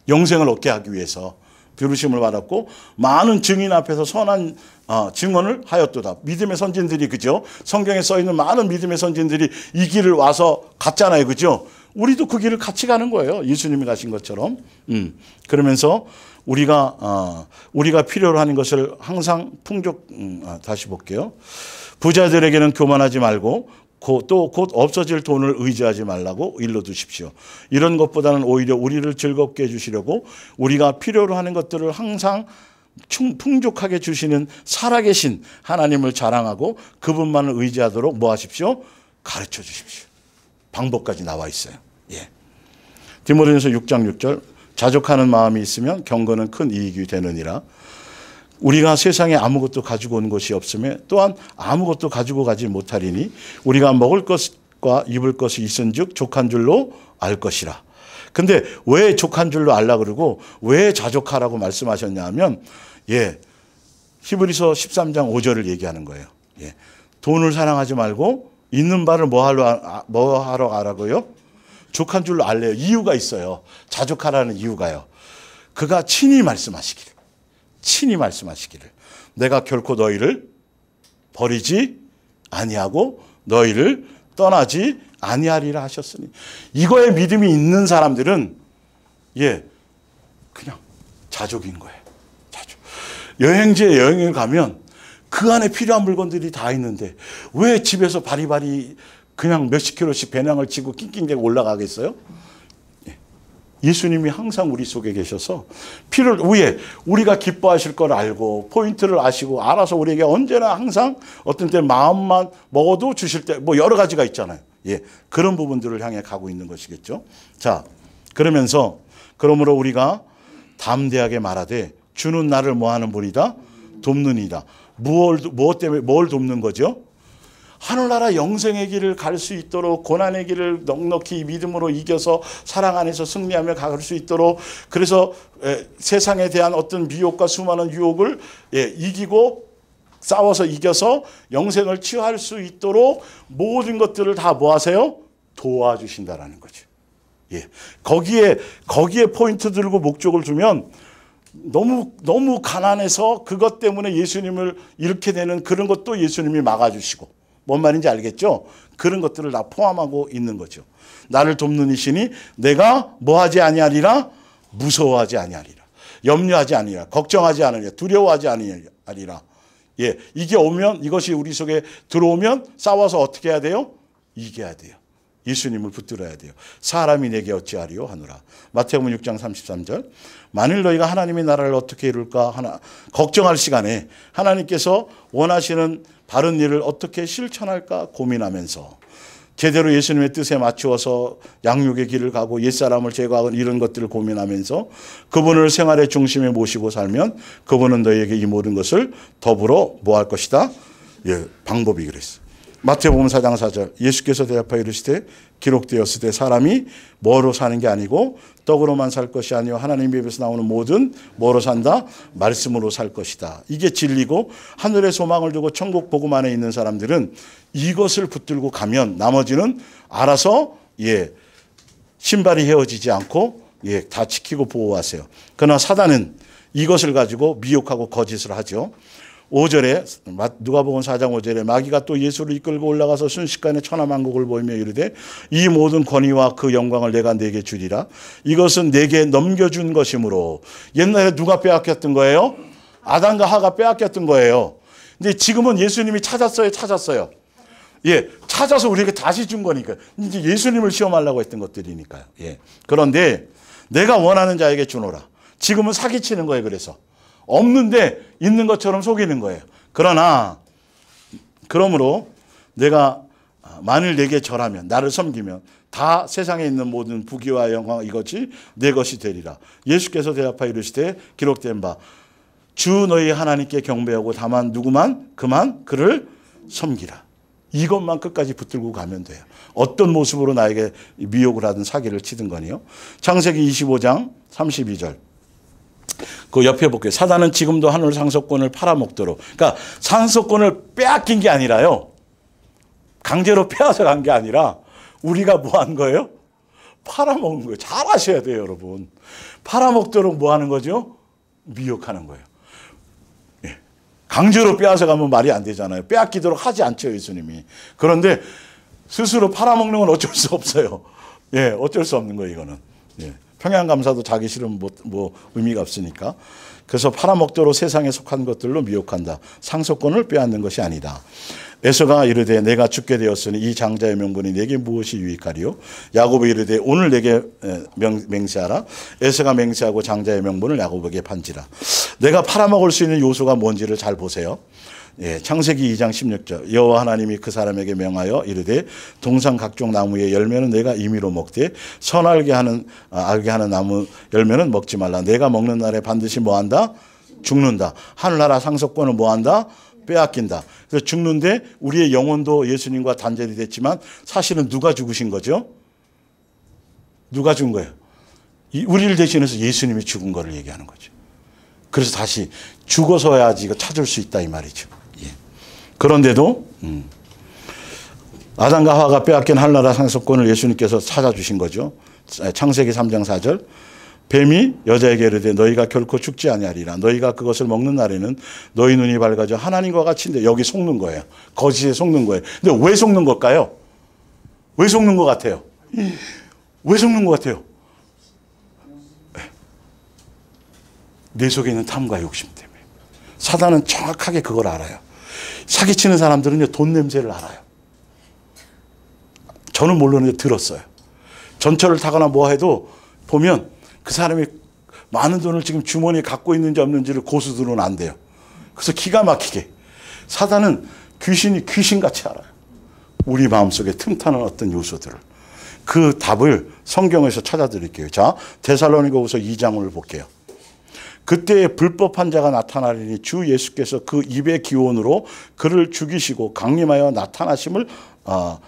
영생을 얻게 하기 위해서 부르심을 받았고 많은 증인 앞에서 선한 증언을 하였도다. 믿음의 선진들이 그죠? 성경에 써 있는 많은 믿음의 선진들이 이 길을 와서 갔잖아요. 그죠? 우리도 그 길을 같이 가는 거예요. 예수님이 가신 것처럼. 그러면서 우리가 필요로 하는 것을 항상 다시 볼게요. 부자들에게는 교만하지 말고 또 곧 없어질 돈을 의지하지 말라고 일러두십시오. 이런 것보다는 오히려 우리를 즐겁게 해주시려고 우리가 필요로 하는 것들을 항상 풍족하게 주시는 살아계신 하나님을 자랑하고 그분만을 의지하도록 뭐 하십시오? 가르쳐 주십시오. 방법까지 나와 있어요. 예. 디모데전서 6장 6절 자족하는 마음이 있으면 경건은 큰 이익이 되느니라. 우리가 세상에 아무것도 가지고 온 것이 없으며 또한 아무것도 가지고 가지 못하리니 우리가 먹을 것과 입을 것이 있은즉 족한 줄로 알 것이라. 근데 왜 족한 줄로 알라 그러고 왜 자족하라고 말씀하셨냐 하면 히브리서 13장 5절을 얘기하는 거예요. 돈을 사랑하지 말고 있는 바를 뭐 하러 가라고요? 족한 줄로 알래요. 이유가 있어요. 자족하라는 이유가요. 그가 친히 말씀하시기를. 내가 결코 너희를 버리지 아니하고 너희를 떠나지 아니하리라 하셨으니. 이거에 믿음이 있는 사람들은 그냥 자족인 거예요. 자족. 여행지에 여행을 가면 그 안에 필요한 물건들이 다 있는데 왜 집에서 바리바리 그냥 몇십 킬로씩 배낭을 치고 낑낑대고 올라가겠어요? 예수님이 항상 우리 속에 계셔서 위에 우리가 기뻐하실 걸 알고 포인트를 아시고 알아서 우리에게 언제나 항상 어떤 때 마음만 먹어도 주실 때 뭐 여러 가지가 있잖아요. 그런 부분들을 향해 가고 있는 것이겠죠. 자, 그러므로 우리가 담대하게 말하되 주는 나를 뭐 하는 분이다? 돕는 이다. 무엇 때문에 뭘 돕는 거죠? 하늘나라 영생의 길을 갈 수 있도록 고난의 길을 넉넉히 믿음으로 이겨서 사랑 안에서 승리하며 갈 수 있도록 그래서 세상에 대한 어떤 미혹과 수많은 유혹을 이기고 싸워서 이겨서 영생을 취할 수 있도록 모든 것들을 다 뭐 하세요? 도와주신다라는 거죠. 거기에 포인트 들고 목적을 두면 너무 가난해서 그것 때문에 예수님을 잃게 되는 그런 것도 예수님이 막아주시고 뭔 말인지 알겠죠? 그런 것들을 다 포함하고 있는 거죠. 나를 돕는 이시니 내가 뭐하지 아니하리라? 무서워하지 아니하리라. 염려하지 아니하리라. 걱정하지 않으리라. 두려워하지 아니하리라. 이것이 우리 속에 들어오면 싸워서 어떻게 해야 돼요? 이겨야 돼요. 예수님을 붙들어야 돼요. 사람이 내게 어찌하리요 하노라. 마태복음 6장 33절. 만일 너희가 하나님의 나라를 어떻게 이룰까 걱정할 시간에 하나님께서 원하시는 바른 일을 어떻게 실천할까 고민하면서 제대로 예수님의 뜻에 맞추어서 양육의 길을 가고 옛사람을 제거하고 이런 것들을 고민하면서 그분을 생활의 중심에 모시고 살면 그분은 너희에게 이 모든 것을 더불어 뭐 할 것이다? 방법이 그랬어요. 마태복음 4장 4절 예수께서 대답하여 이르시되 기록되었으되 사람이 뭐로 사는 게 아니고 떡으로만 살 것이 아니요 하나님의 입에서 나오는 모든 뭐로 산다? 말씀으로 살 것이다. 이게 진리고 하늘의 소망을 두고 천국 복음 안에 있는 사람들은 이것을 붙들고 가면 나머지는 알아서 신발이 헤어지지 않고 다 지키고 보호하세요. 그러나 사단은 이것을 가지고 미혹하고 거짓을 하죠. 5절에 누가복음 4장 5절에 마귀가 또 예수를 이끌고 올라가서 순식간에 천하만국을 보이며 이르되 이 모든 권위와 그 영광을 내가 네게 주리라. 이것은 내게 넘겨준 것이므로. 옛날에 누가 빼앗겼던 거예요? 아담과 하가 빼앗겼던 거예요. 근데 지금은 예수님이 찾았어요. 찾아서 우리에게 다시 준 거니까. 이제 예수님을 시험하려고 했던 것들이니까요. 그런데 내가 원하는 자에게 주노라. 지금은 사기치는 거예요. 그래서 없는데 있는 것처럼 속이는 거예요. 그러므로 내가 만일 내게 절하면, 나를 섬기면 다 세상에 있는 모든 부귀와 영광 이것이 내 것이 되리라. 예수께서 대답하여 이르시되 기록된 바 주 너희 하나님께 경배하고 다만 누구만 그만 그를 섬기라. 이것만 끝까지 붙들고 가면 돼요. 어떤 모습으로 나에게 미혹을 하든 사기를 치든 거니요. 창세기 25장 32절. 그 옆에 볼게요. 사단은 지금도 하늘 상속권을 팔아먹도록. 그러니까 상속권을 빼앗긴 게 아니라요. 강제로 빼앗아 간 게 아니라 우리가 뭐 한 거예요? 팔아먹은 거예요. 잘 아셔야 돼요, 여러분. 팔아먹도록 뭐 하는 거죠? 미혹하는 거예요. 예. 강제로 빼앗아 가면 말이 안 되잖아요. 빼앗기도록 하지 않죠, 예수님이. 그런데 스스로 팔아먹는 건 어쩔 수 없어요. 예, 어쩔 수 없는 거예요, 이거는. 예. 평양감사도 자기 싫으면 뭐 의미가 없으니까. 그래서 팔아먹도록 세상에 속한 것들로 미혹한다. 상속권을 빼앗는 것이 아니다. 에서가 이르되 내가 죽게 되었으니 이 장자의 명분이 내게 무엇이 유익하리요? 야곱이 이르되 오늘 내게 맹세하라. 에서가 맹세하고 장자의 명분을 야곱에게 판지라. 내가 팔아먹을 수 있는 요소가 뭔지를 잘 보세요. 예, 창세기 2장 16절. 여호와 하나님이 그 사람에게 명하여 이르되 동산 각종 나무의 열매는 내가 임의로 먹되 선알게 하는 알게 하는 나무 열매는 먹지 말라. 내가 먹는 날에 반드시 뭐한다? 죽는다. 하늘나라 상속권을 뭐한다? 빼앗긴다. 그래서 죽는데 우리의 영혼도 예수님과 단절이 됐지만 사실은 누가 죽으신 거죠? 누가 죽은 거예요? 우리를 대신해서 예수님이 죽은 거를 얘기하는 거죠. 그래서 다시 죽어서야지 이거 찾을 수 있다 이 말이죠. 예. 그런데도 아담과 하와가 빼앗긴 하늘나라 상속권을 예수님께서 찾아주신 거죠. 창세기 3장 4절. 뱀이 여자에게 이르되 너희가 결코 죽지 아니하리라. 너희가 그것을 먹는 날에는 너희 눈이 밝아져 하나님과 같이인데, 여기 속는 거예요. 거짓에 속는 거예요. 근데 왜 속는 걸까요? 왜 속는 것 같아요? 왜 속는 것 같아요? 내 속에 있는 탐과 욕심 때문에. 사단은 정확하게 그걸 알아요. 사기치는 사람들은요, 돈 냄새를 알아요. 저는 모르는데 들었어요. 전철을 타거나 뭐 해도 보면 그 사람이 많은 돈을 지금 주머니에 갖고 있는지 없는지를 고수들은 안 돼요. 그래서 기가 막히게. 사단은 귀신이 귀신같이 알아요. 우리 마음속에 틈타는 어떤 요소들을. 그 답을 성경에서 찾아드릴게요. 자, 데살로니가후서 2장을 볼게요. 그때 불법한 자가 나타나리니 주 예수께서 그 입의 기원으로 그를 죽이시고 강림하여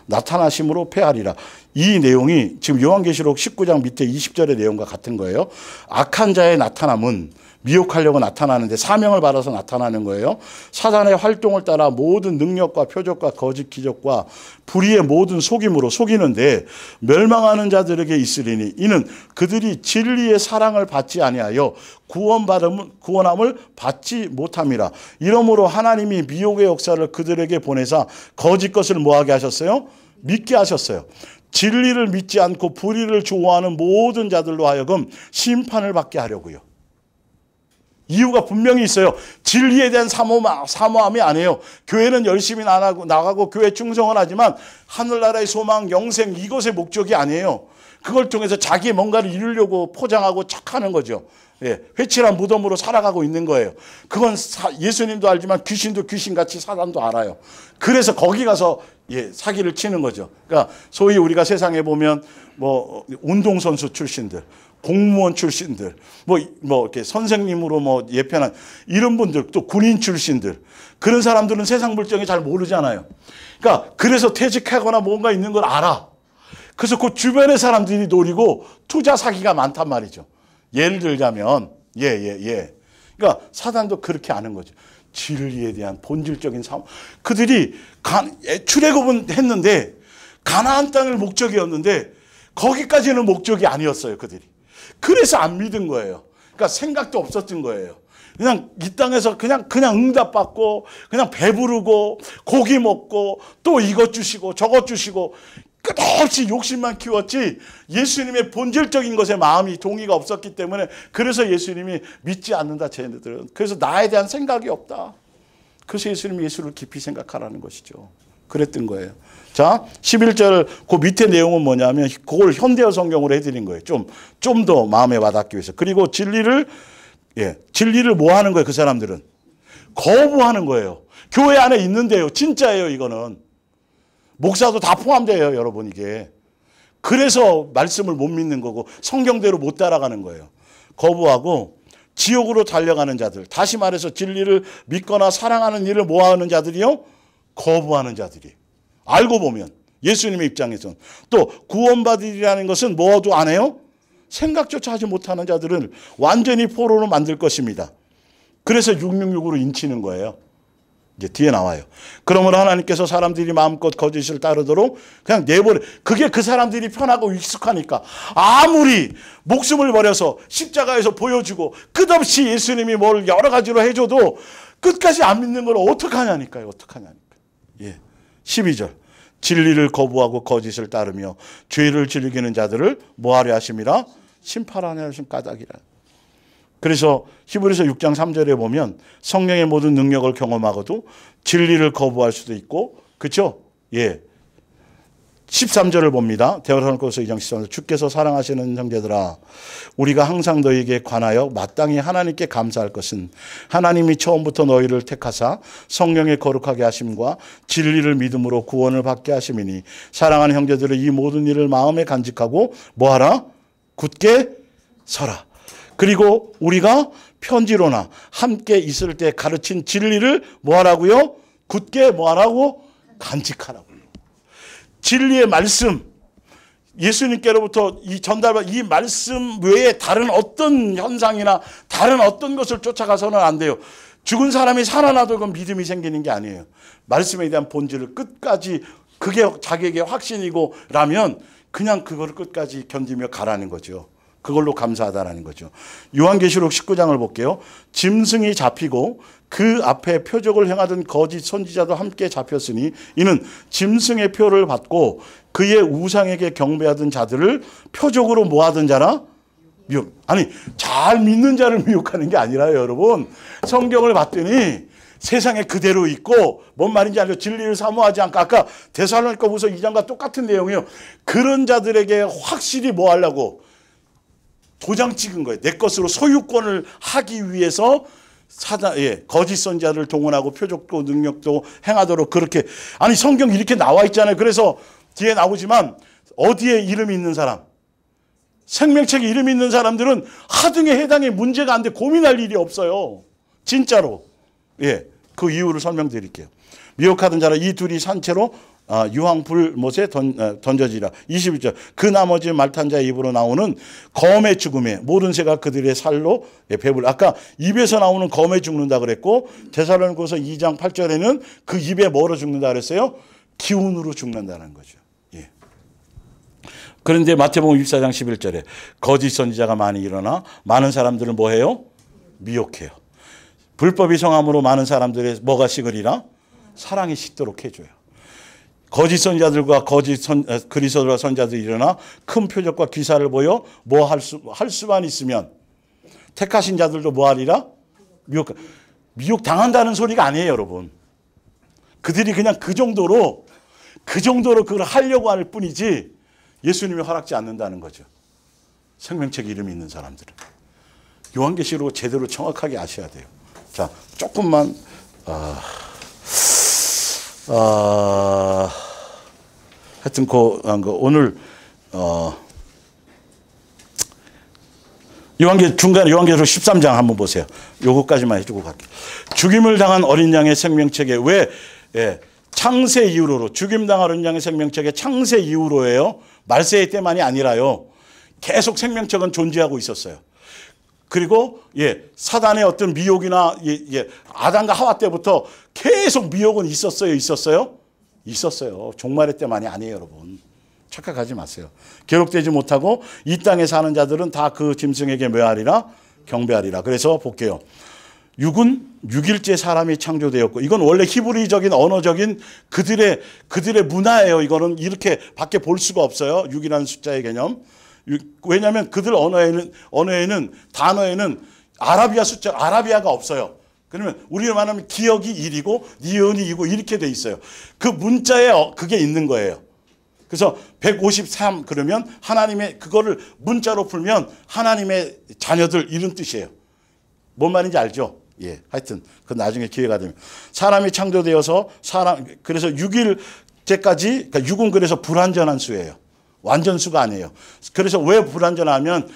나타나심으로 패하리라. 이 내용이 지금 요한계시록 19장 밑에 20절의 내용과 같은 거예요. 악한 자의 나타남은 미혹하려고 나타나는데 사명을 받아서 나타나는 거예요. 사단의 활동을 따라 모든 능력과 표적과 거짓 기적과 불의의 모든 속임으로 속이는데 멸망하는 자들에게 있으리니 이는 그들이 진리의 사랑을 받지 아니하여 구원함을 받지 못함이라. 이러므로 하나님이 미혹의 역사를 그들에게 보내사 거짓 것을 뭐하게 하셨어요? 믿게 하셨어요. 진리를 믿지 않고 불의를 좋아하는 모든 자들로 하여금 심판을 받게 하려고요. 이유가 분명히 있어요. 진리에 대한 사모함이 아니에요. 교회는 열심히 나가고 교회 충성을 하지만 하늘나라의 소망, 영생 이것의 목적이 아니에요. 그걸 통해서 자기 뭔가를 이루려고 포장하고 착하는 거죠. 예, 회칠한 무덤으로 살아가고 있는 거예요. 그건 예수님도 알지만 귀신도 귀신같이 사단도 알아요. 그래서 거기 가서 사기를 치는 거죠. 그러니까 소위 우리가 세상에 보면 뭐 운동선수 출신들, 공무원 출신들, 뭐 이렇게 선생님으로 예편한 이런 분들, 또 군인 출신들, 그런 사람들은 세상 물정이 잘 모르잖아요. 그러니까 그래서 퇴직하거나 뭔가 있는 걸 알아. 그래서 그 주변의 사람들이 노리고 투자 사기가 많단 말이죠. 예를 들자면, 그러니까 사단도 그렇게 아는 거죠. 진리에 대한 본질적인 삶. 그들이 출애굽은 했는데 가나안 땅을 목적이었는데 거기까지는 목적이 아니었어요, 그들이. 그래서 안 믿은 거예요. 그러니까 생각도 없었던 거예요. 그냥 이 땅에서 그냥 응답받고 그냥 배부르고 고기 먹고 또 이것 주시고 저것 주시고 끝없이 욕심만 키웠지 예수님의 본질적인 것에 마음이 동의가 없었기 때문에 그래서 예수님이 믿지 않는다 쟤네들은. 그래서 나에 대한 생각이 없다. 그래서 예수님이 예수를 깊이 생각하라는 것이죠. 그랬던 거예요. 자, 11절 그 밑에 내용은 뭐냐면 그걸 현대어 성경으로 해드린 거예요. 좀 더 마음에 와닿기 위해서. 그리고 진리를 예, 진리를 뭐 하는 거예요? 그 사람들은 거부하는 거예요. 교회 안에 있는데요. 진짜예요. 이거는 목사도 다 포함돼요. 여러분 이게. 그래서 말씀을 못 믿는 거고 성경대로 못 따라가는 거예요. 거부하고 지옥으로 달려가는 자들. 다시 말해서 진리를 믿거나 사랑하는 일을 뭐 하는 자들이요? 거부하는 자들이. 알고 보면 예수님의 입장에서는. 또 구원받으리라는 것은 뭐도 안 해요? 생각조차 하지 못하는 자들은 완전히 포로로 만들 것입니다. 그래서 666으로 인치는 거예요. 이제 뒤에 나와요. 그러므로 하나님께서 사람들이 마음껏 거짓을 따르도록 그냥 내버려. 그게 그 사람들이 편하고 익숙하니까 아무리 목숨을 버려서 십자가에서 보여주고 끝없이 예수님이 뭘 여러 가지로 해줘도 끝까지 안 믿는 걸 어떡하냐니까요. 어떡하냐니까. 예. 12절. 진리를 거부하고 거짓을 따르며 죄를 즐기는 자들을 뭐하려 하심이라? 심판하려 하심 까닭이라. 그래서 히브리서 6장 3절에 보면 성령의 모든 능력을 경험하고도 진리를 거부할 수도 있고, 그렇죠? 예. 13절을 봅니다. 데살로니가서 2장 13절. 주께서 사랑하시는 형제들아, 우리가 항상 너희에게 관하여 마땅히 하나님께 감사할 것은 하나님이 처음부터 너희를 택하사 성령의 거룩하게 하심과 진리를 믿음으로 구원을 받게 하심이니, 사랑하는 형제들은 이 모든 일을 마음에 간직하고 뭐하라? 굳게 서라. 그리고 우리가 편지로나 함께 있을 때 가르친 진리를 뭐하라고요? 굳게 뭐하라고? 간직하라고요. 진리의 말씀, 예수님께로부터 이 전달받은 이 말씀 외에 다른 어떤 현상이나 다른 어떤 것을 쫓아가서는 안 돼요. 죽은 사람이 살아나도 그건 믿음이 생기는 게 아니에요. 말씀에 대한 본질을 끝까지, 그게 자기에게 확신이고 라면 그냥 그걸 끝까지 견디며 가라는 거죠. 그걸로 감사하다라는 거죠. 요한계시록 19장을 볼게요. 짐승이 잡히고 그 앞에 표적을 행하던 거짓 선지자도 함께 잡혔으니 이는 짐승의 표를 받고 그의 우상에게 경배하던 자들을 표적으로 뭐하던 자라? 미혹. 아니, 잘 믿는 자를 미혹하는 게 아니라요, 여러분. 성경을 봤더니 세상에 그대로 있고 뭔 말인지 알죠? 진리를 사모하지 않고, 아까 데살로니가후서 2장과 똑같은 내용이에요. 그런 자들에게 확실히 뭐 하려고? 도장 찍은 거예요. 내 것으로 소유권을 하기 위해서 거짓 선지자를 동원하고 표적도 능력도 행하도록 그렇게. 아니, 성경 이렇게 나와 있잖아요. 그래서 뒤에 나오지만 어디에 이름이 있는 사람, 생명책에 이름이 있는 사람들은 하등에 해당에 문제가 안 돼 고민할 일이 없어요. 진짜로. 예, 그 이유를 설명드릴게요. 미혹하던 자라 이 둘이 산채로 유황불못에 던져지라. 21절. 그 나머지 말탄 자의 입으로 나오는 검의 죽음에 모든 새가 그들의 살로 배불. 아까 입에서 나오는 검에 죽는다 그랬고, 데살로니가서 2장 8절에는 그 입에 뭐로 죽는다 그랬어요? 기운으로 죽는다는 거죠. 예. 그런데 마태복음 24장 11절에 거짓 선지자가 많이 일어나 많은 사람들을 뭐 해요? 미혹해요. 불법이 성함으로 많은 사람들의 뭐가 식으리라? 사랑이 식도록 해줘요. 거짓 선지자들과 그리스도와 선지자들이 일어나 큰 표적과 기사를 보여 뭐 할 수만 있으면 택하신 자들도 뭐 하리라? 미혹 당한다는 소리가 아니에요, 여러분. 그들이 그냥 그 정도로 그걸 하려고 할 뿐이지 예수님이 허락지 않는다는 거죠. 생명책 이름이 있는 사람들은. 요한계시록 제대로 정확하게 아셔야 돼요. 자, 조금만 하여튼 오늘 중간에 요한계시록 13장 한번 보세요. 요거까지만 해주고 갈게요. 죽임을 당한 어린 양의 생명책에 왜 창세 이후로, 죽임당한 어린 양의 생명책에 창세 이후로예요. 말세의 때만이 아니라요. 계속 생명책은 존재하고 있었어요. 그리고 사단의 어떤 미혹이나 아담과 하와 때부터 계속 미혹은 있었어요. 종말의 때만이 아니에요, 여러분. 착각하지 마세요. 기록되지 못하고 이 땅에 사는 자들은 다 그 짐승에게 뭐하리라? 경배하리라. 그래서 볼게요. 육은 6일째 사람이 창조되었고, 이건 원래 히브리적인 언어적인 그들의 문화예요. 이거는 이렇게 밖에 볼 수가 없어요. 6이라는 숫자의 개념. 왜냐하면 그들 언어에는 단어에는 아라비아가 없어요. 그러면 우리로 말하면 기억이 1이고 니은이 2고 이렇게 돼 있어요. 그 문자에 그게 있는 거예요. 그래서 153 그러면 하나님의, 그거를 문자로 풀면 하나님의 자녀들 이런 뜻이에요. 뭔 말인지 알죠? 예, 하여튼 그 나중에 기회가 되면 사람이 창조되어서 그래서 6일째까지 그러니까 6은 그래서 불완전한 수예요. 완전수가 아니에요. 그래서 왜 불완전하면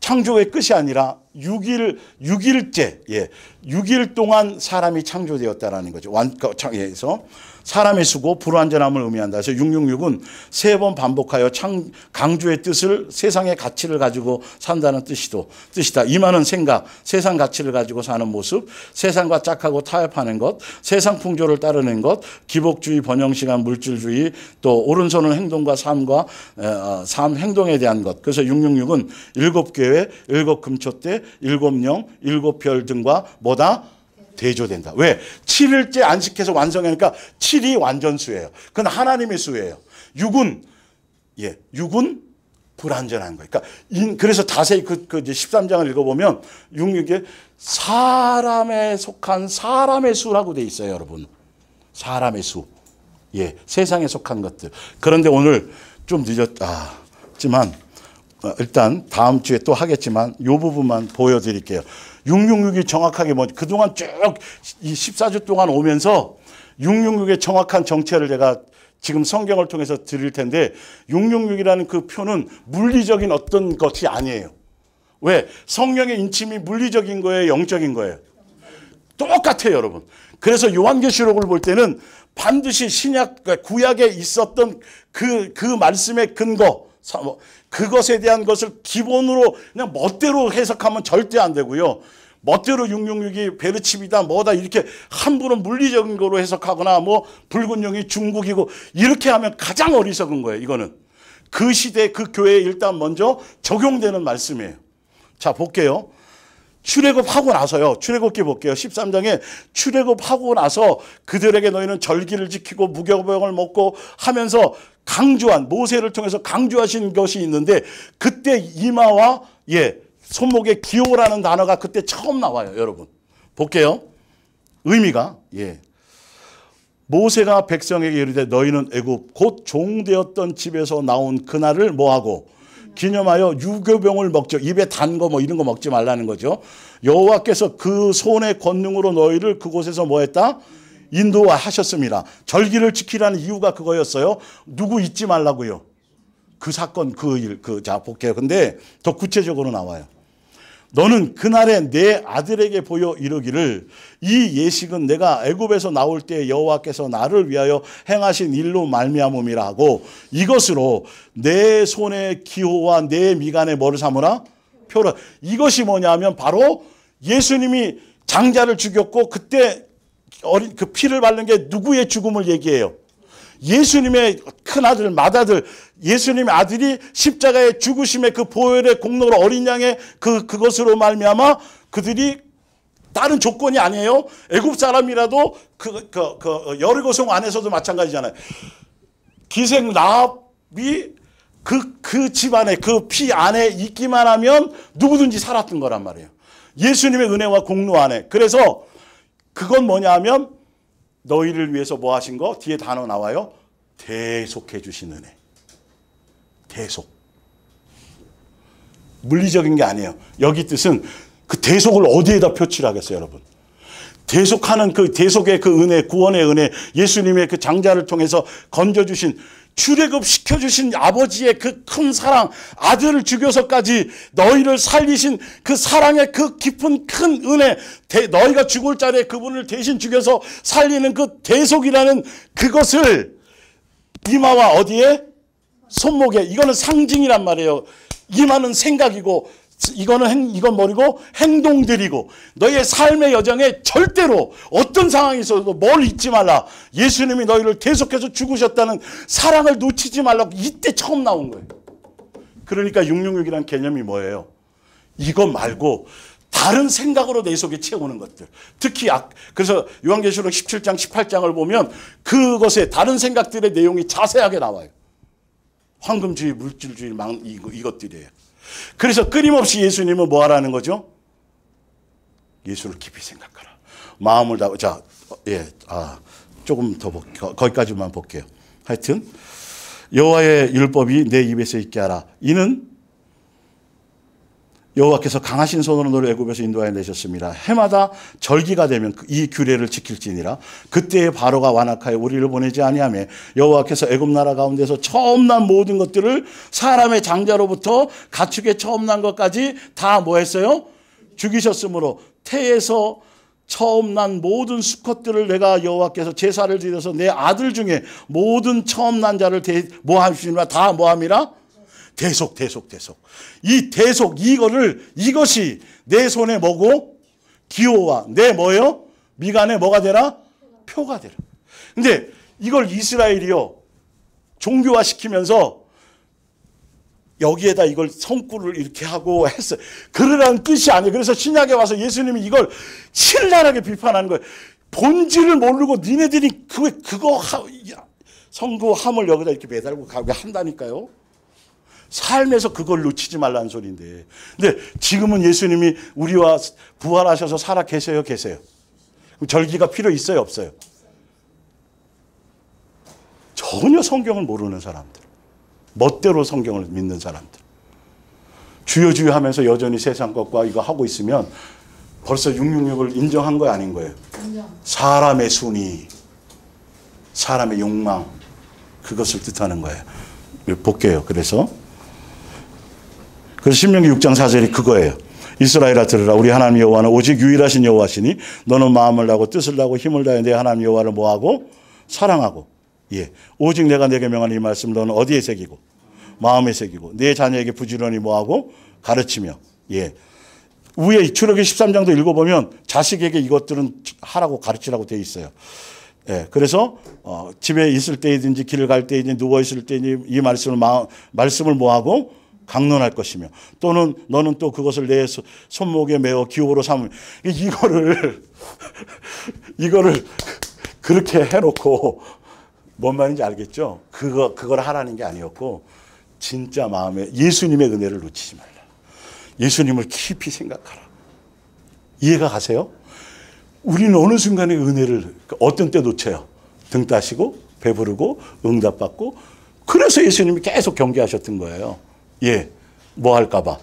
창조의 끝이 아니라 6일째, 예, 6일 동안 사람이 창조되었다라는 거죠. 그래서 사람의 수고, 불완전함을 의미한다. 그래서 666은 3번 반복하여 강조의 뜻을 세상의 가치를 가지고 산다는 뜻이다. 이 말은 생각, 세상 가치를 가지고 사는 모습, 세상과 짝하고 타협하는 것, 세상 풍조를 따르는 것, 기복주의, 번영시간, 물질주의, 또 오른손은 행동과 삶과 삶 행동에 대한 것. 그래서 666은 7교회, 7금초대, 7영, 7별 등과 뭐다? 대조된다. 왜? 7일째 안식해서 완성하니까 7이 완전수예요. 그건 하나님의 수예요. 6은 예, 6은 불완전한 거예요. 그러니까 그래서 자세히 그 13장을 읽어보면 6에 사람에 속한 사람의 수라고 돼 있어요, 여러분. 사람의 수. 예, 세상에 속한 것들. 그런데 오늘 좀 늦었지만 일단 다음 주에 또 하겠지만 이 부분만 보여드릴게요. 666이 정확하게 그동안 쭉 이 14주 동안 오면서 666의 정확한 정체를 제가 지금 성경을 통해서 드릴 텐데 666이라는 그 표는 물리적인 어떤 것이 아니에요. 왜? 성령의 인침이 물리적인 거예요? 영적인 거예요? 똑같아요, 여러분. 그래서 요한계시록을 볼 때는 반드시 구약에 있었던 그 말씀의 근거, 그것에 대한 것을 기본으로 그냥 멋대로 해석하면 절대 안 되고요. 멋대로 666이 베르칩이다 뭐다 이렇게 함부로 물리적인 거로 해석하거나 뭐 붉은 용이 중국이고 이렇게 하면 가장 어리석은 거예요. 이거는 그 시대 그 교회에 일단 먼저 적용되는 말씀이에요. 자, 볼게요. 출애굽하고 나서요. 출애굽기 볼게요. 13장에 출애굽하고 나서 그들에게 너희는 절기를 지키고 무교병을 먹고 하면서 강조한 모세를 통해서 강조하신 것이 있는데 그때 이마와 손목에 기호라는 단어가 그때 처음 나와요, 여러분. 볼게요. 의미가 모세가 백성에게 이르되 너희는 애굽 곧 종되었던 집에서 나온 그날을 뭐하고 기념하여 유교병을 먹죠. 입에 단 거 뭐 이런 거 먹지 말라는 거죠. 여호와께서 그 손의 권능으로 너희를 그곳에서 뭐했다? 인도하셨습니다. 절기를 지키라는 이유가 그거였어요. 누구 잊지 말라고요. 그 사건, 그 일, 자 볼게요. 근데 더 구체적으로 나와요. 너는 그날에 내 아들에게 보여 이르기를 이 예식은 내가 애굽에서 나올 때 여호와께서 나를 위하여 행하신 일로 말미암음이라 하고 이것으로 내 손의 기호와 내 미간에 뭐를 삼으라? 표를. 이것이 뭐냐면 바로 예수님이 장자를 죽였고 그때 그 피를 바른 게 누구의 죽음을 얘기해요? 예수님의 큰아들, 맏아들, 예수님의 아들이 십자가의 죽으심의 그 보혈의 공로로 어린 양의 그것으로 말미암아 그들이 다른 조건이 아니에요. 애굽 사람이라도 여리고성 안에서도 마찬가지잖아요. 기생 라합이 그 집안에 그 피 안에 있기만 하면 누구든지 살았던 거란 말이에요. 예수님의 은혜와 공로 안에. 그래서 그건 뭐냐 하면 너희를 위해서 뭐 하신 거? 뒤에 단어 나와요. 대속해 주신 은혜. 대속. 물리적인 게 아니에요. 여기 뜻은 그 대속을 어디에다 표출을 하겠어요, 여러분? 대속하는 그 대속의 그 은혜, 구원의 은혜, 예수님의 그 장자를 통해서 건져주신 출애굽 시켜주신 아버지의 그 큰 사랑, 아들을 죽여서까지 너희를 살리신 그 사랑의 그 깊은 큰 은혜, 너희가 죽을 자리에 그분을 대신 죽여서 살리는 그 대속이라는 그것을 이마와 어디에? 손목에. 이거는 상징이란 말이에요. 이마는 생각이고 이건 뭐리고? 행동들이고 너희의 삶의 여정에 절대로 어떤 상황이 있어도 뭘 잊지 말라. 예수님이 너희를 대속해서 죽으셨다는 사랑을 놓치지 말라고 이때 처음 나온 거예요. 그러니까 666이라는 개념이 뭐예요? 이거 말고 다른 생각으로 내 속에 채우는 것들. 특히 그래서 요한계시록 17장 18장을 보면 그것에 다른 생각들의 내용이 자세하게 나와요. 황금주의, 물질주의 이것들이에요. 그래서 끊임없이 예수님은 뭐 하라는 거죠? 예수를 깊이 생각하라. 마음을 다, 조금 더 거기까지만 볼게요. 하여튼, 여호와의 율법이 내 입에서 있게 하라. 이는 여호와께서 강하신 손으로 너를 애굽에서 인도하여 내셨습니다. 해마다 절기가 되면 이 규례를 지킬지니라. 그때에 바로가 완악하여 우리를 보내지 아니하며 여호와께서 애굽 나라 가운데서 처음 난 모든 것들을 사람의 장자로부터 가축의 처음 난 것까지 다 뭐 했어요? 죽이셨으므로 태에서 처음 난 모든 수컷들을 내가 여호와께서 제사를 드려서 내 아들 중에 모든 처음 난 자를 뭐 하시니라 다 뭐 함이라? 대속. 이 대속 이것이 내 손에 뭐고 기호와 내 뭐요? 미간에 뭐가 되라? 표가 되라. 근데 이걸 이스라엘이요 종교화 시키면서 여기에다 이걸 성구를 이렇게 하고 했어요. 그러라는 뜻이 아니에요. 그래서 신약에 와서 예수님이 이걸 신랄하게 비판하는 거예요. 본질을 모르고 니네들이 그거 성구함을 여기다 이렇게 매달고 가게 한다니까요. 삶에서 그걸 놓치지 말라는 소리인데. 근데 지금은 예수님이 우리와 부활하셔서 살아 계세요? 절기가 필요 있어요? 없어요? 전혀 성경을 모르는 사람들. 멋대로 성경을 믿는 사람들. 주여 하면서 여전히 세상 것과 이거 하고 있으면 벌써 666을 인정한 거 아닌 거예요. 사람의 순위, 사람의 욕망, 그것을 뜻하는 거예요. 볼게요. 그래서 신명기 6장 4절이 그거예요. 이스라엘아 들으라. 우리 하나님 여호와는 오직 유일하신 여호와시니 너는 마음을 다하고 뜻을 다하고 힘을 다해 내 하나님 여호와를 뭐하고? 사랑하고. 예. 오직 내가 내게 명한 이 말씀 너는 어디에 새기고? 마음에 새기고. 내 자녀에게 부지런히 뭐하고? 가르치며. 예. 위에 출애굽기 13장도 읽어보면 자식에게 이것들은 하라고 가르치라고 되어 있어요. 예. 그래서 집에 있을 때이든지 길을 갈 때이든지 누워 있을 때이든지 이 말씀을 뭐하고? 강론할 것이며 또는 너는 또 그것을 내 손목에 메어 기호로 삼으며 이거를 그렇게 해놓고 뭔 말인지 알겠죠? 그걸 하라는 게 아니었고 진짜 마음에 예수님의 은혜를 놓치지 말라. 예수님을 깊이 생각하라. 이해가 가세요? 우리는 어느 순간에 은혜를 어떤 때 놓쳐요? 등 따시고 배부르고 응답받고 그래서 예수님이 계속 경계하셨던 거예요. 예, 뭐 할까봐.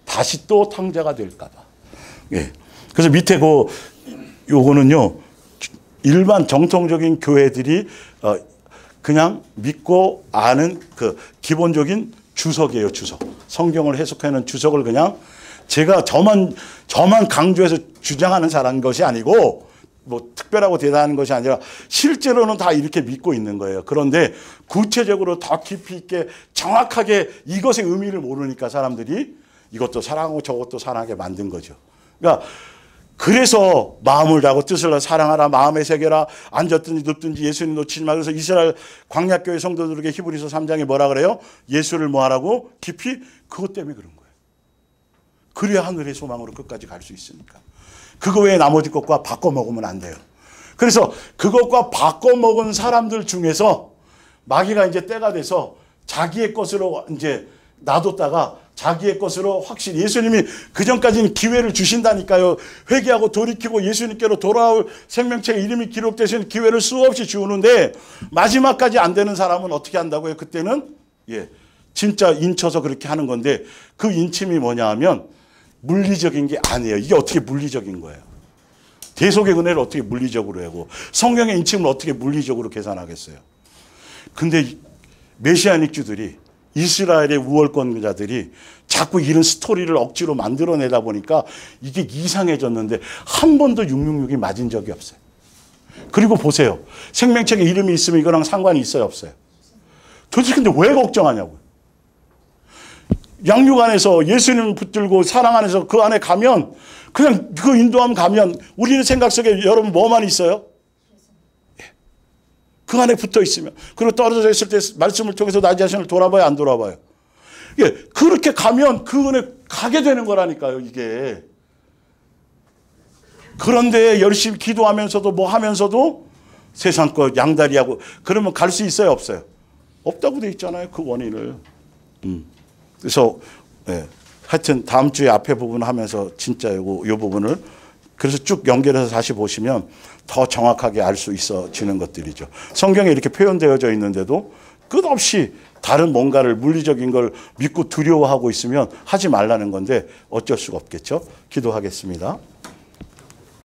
다시 또 탕자가 될까봐. 예. 그래서 밑에 요거는요, 일반 정통적인 교회들이, 그냥 믿고 아는 그 기본적인 주석이에요, 주석. 성경을 해석하는 주석을 그냥 제가 저만 강조해서 주장하는 사람인 것이 아니고, 뭐 특별하고 대단한 것이 아니라 실제로는 다 이렇게 믿고 있는 거예요. 그런데 구체적으로 더 깊이 있게 정확하게 이것의 의미를 모르니까 사람들이 이것도 사랑하고 저것도 사랑하게 만든 거죠. 그러니까 그래서 마음을 다하고 뜻을 다하고 사랑하라, 마음에 새겨라, 앉았든지 눕든지 예수님 놓치지 마. 그래서 이스라엘 광약교회 성도들에게 히브리서 3장에 뭐라 그래요? 예수를 뭐 하라고? 깊이? 그것 때문에 그런 거예요. 그래야 하늘의 소망으로 끝까지 갈 수 있으니까. 그거 외에 나머지 것과 바꿔 먹으면 안 돼요. 그래서 그것과 바꿔 먹은 사람들 중에서 마귀가 이제 때가 돼서 자기의 것으로 이제 놔뒀다가 자기의 것으로 확실히 예수님이 그전까지는 기회를 주신다니까요. 회개하고 돌이키고 예수님께로 돌아올 생명책에 이름이 기록되신 기회를 수없이 주는데 마지막까지 안 되는 사람은 어떻게 한다고요? 그때는 진짜 인쳐서 그렇게 하는 건데 그 인침이 뭐냐 하면 물리적인 게 아니에요. 이게 어떻게 물리적인 거예요? 대속의 은혜를 어떻게 물리적으로 하고 성경의 인침을 어떻게 물리적으로 계산하겠어요? 근데 메시아닉주들이 이스라엘의 우월권자들이 자꾸 이런 스토리를 억지로 만들어내다 보니까 이게 이상해졌는데 한 번도 666이 맞은 적이 없어요. 그리고 보세요. 생명책에 이름이 있으면 이거랑 상관이 있어요? 없어요? 도대체 근데 왜 걱정하냐고요? 양육 안에서 예수님 붙들고 사랑 안에서 그 안에 가면 그냥 그 인도함 가면 우리는 생각 속에 여러분 뭐만 있어요? 그 안에 붙어 있으면 그리고 떨어져 있을 때 말씀을 통해서 나 자신을 돌아봐요? 안 돌아봐요? 그렇게 가면 그 은혜 가게 되는 거라니까요. 이게. 그런데 열심히 기도하면서도 뭐 하면서도 세상 거 양다리하고 그러면 갈 수 있어요? 없어요? 없다고 돼 있잖아요. 그 원인을. 그래서 하여튼 다음 주에 앞에 부분 하면서 진짜 요 부분을 그래서 쭉 연결해서 다시 보시면 더 정확하게 알 수 있어지는 것들이죠. 성경에 이렇게 표현되어져 있는데도 끝없이 다른 뭔가를 물리적인 걸 믿고 두려워하고 있으면 하지 말라는 건데 어쩔 수가 없겠죠. 기도하겠습니다.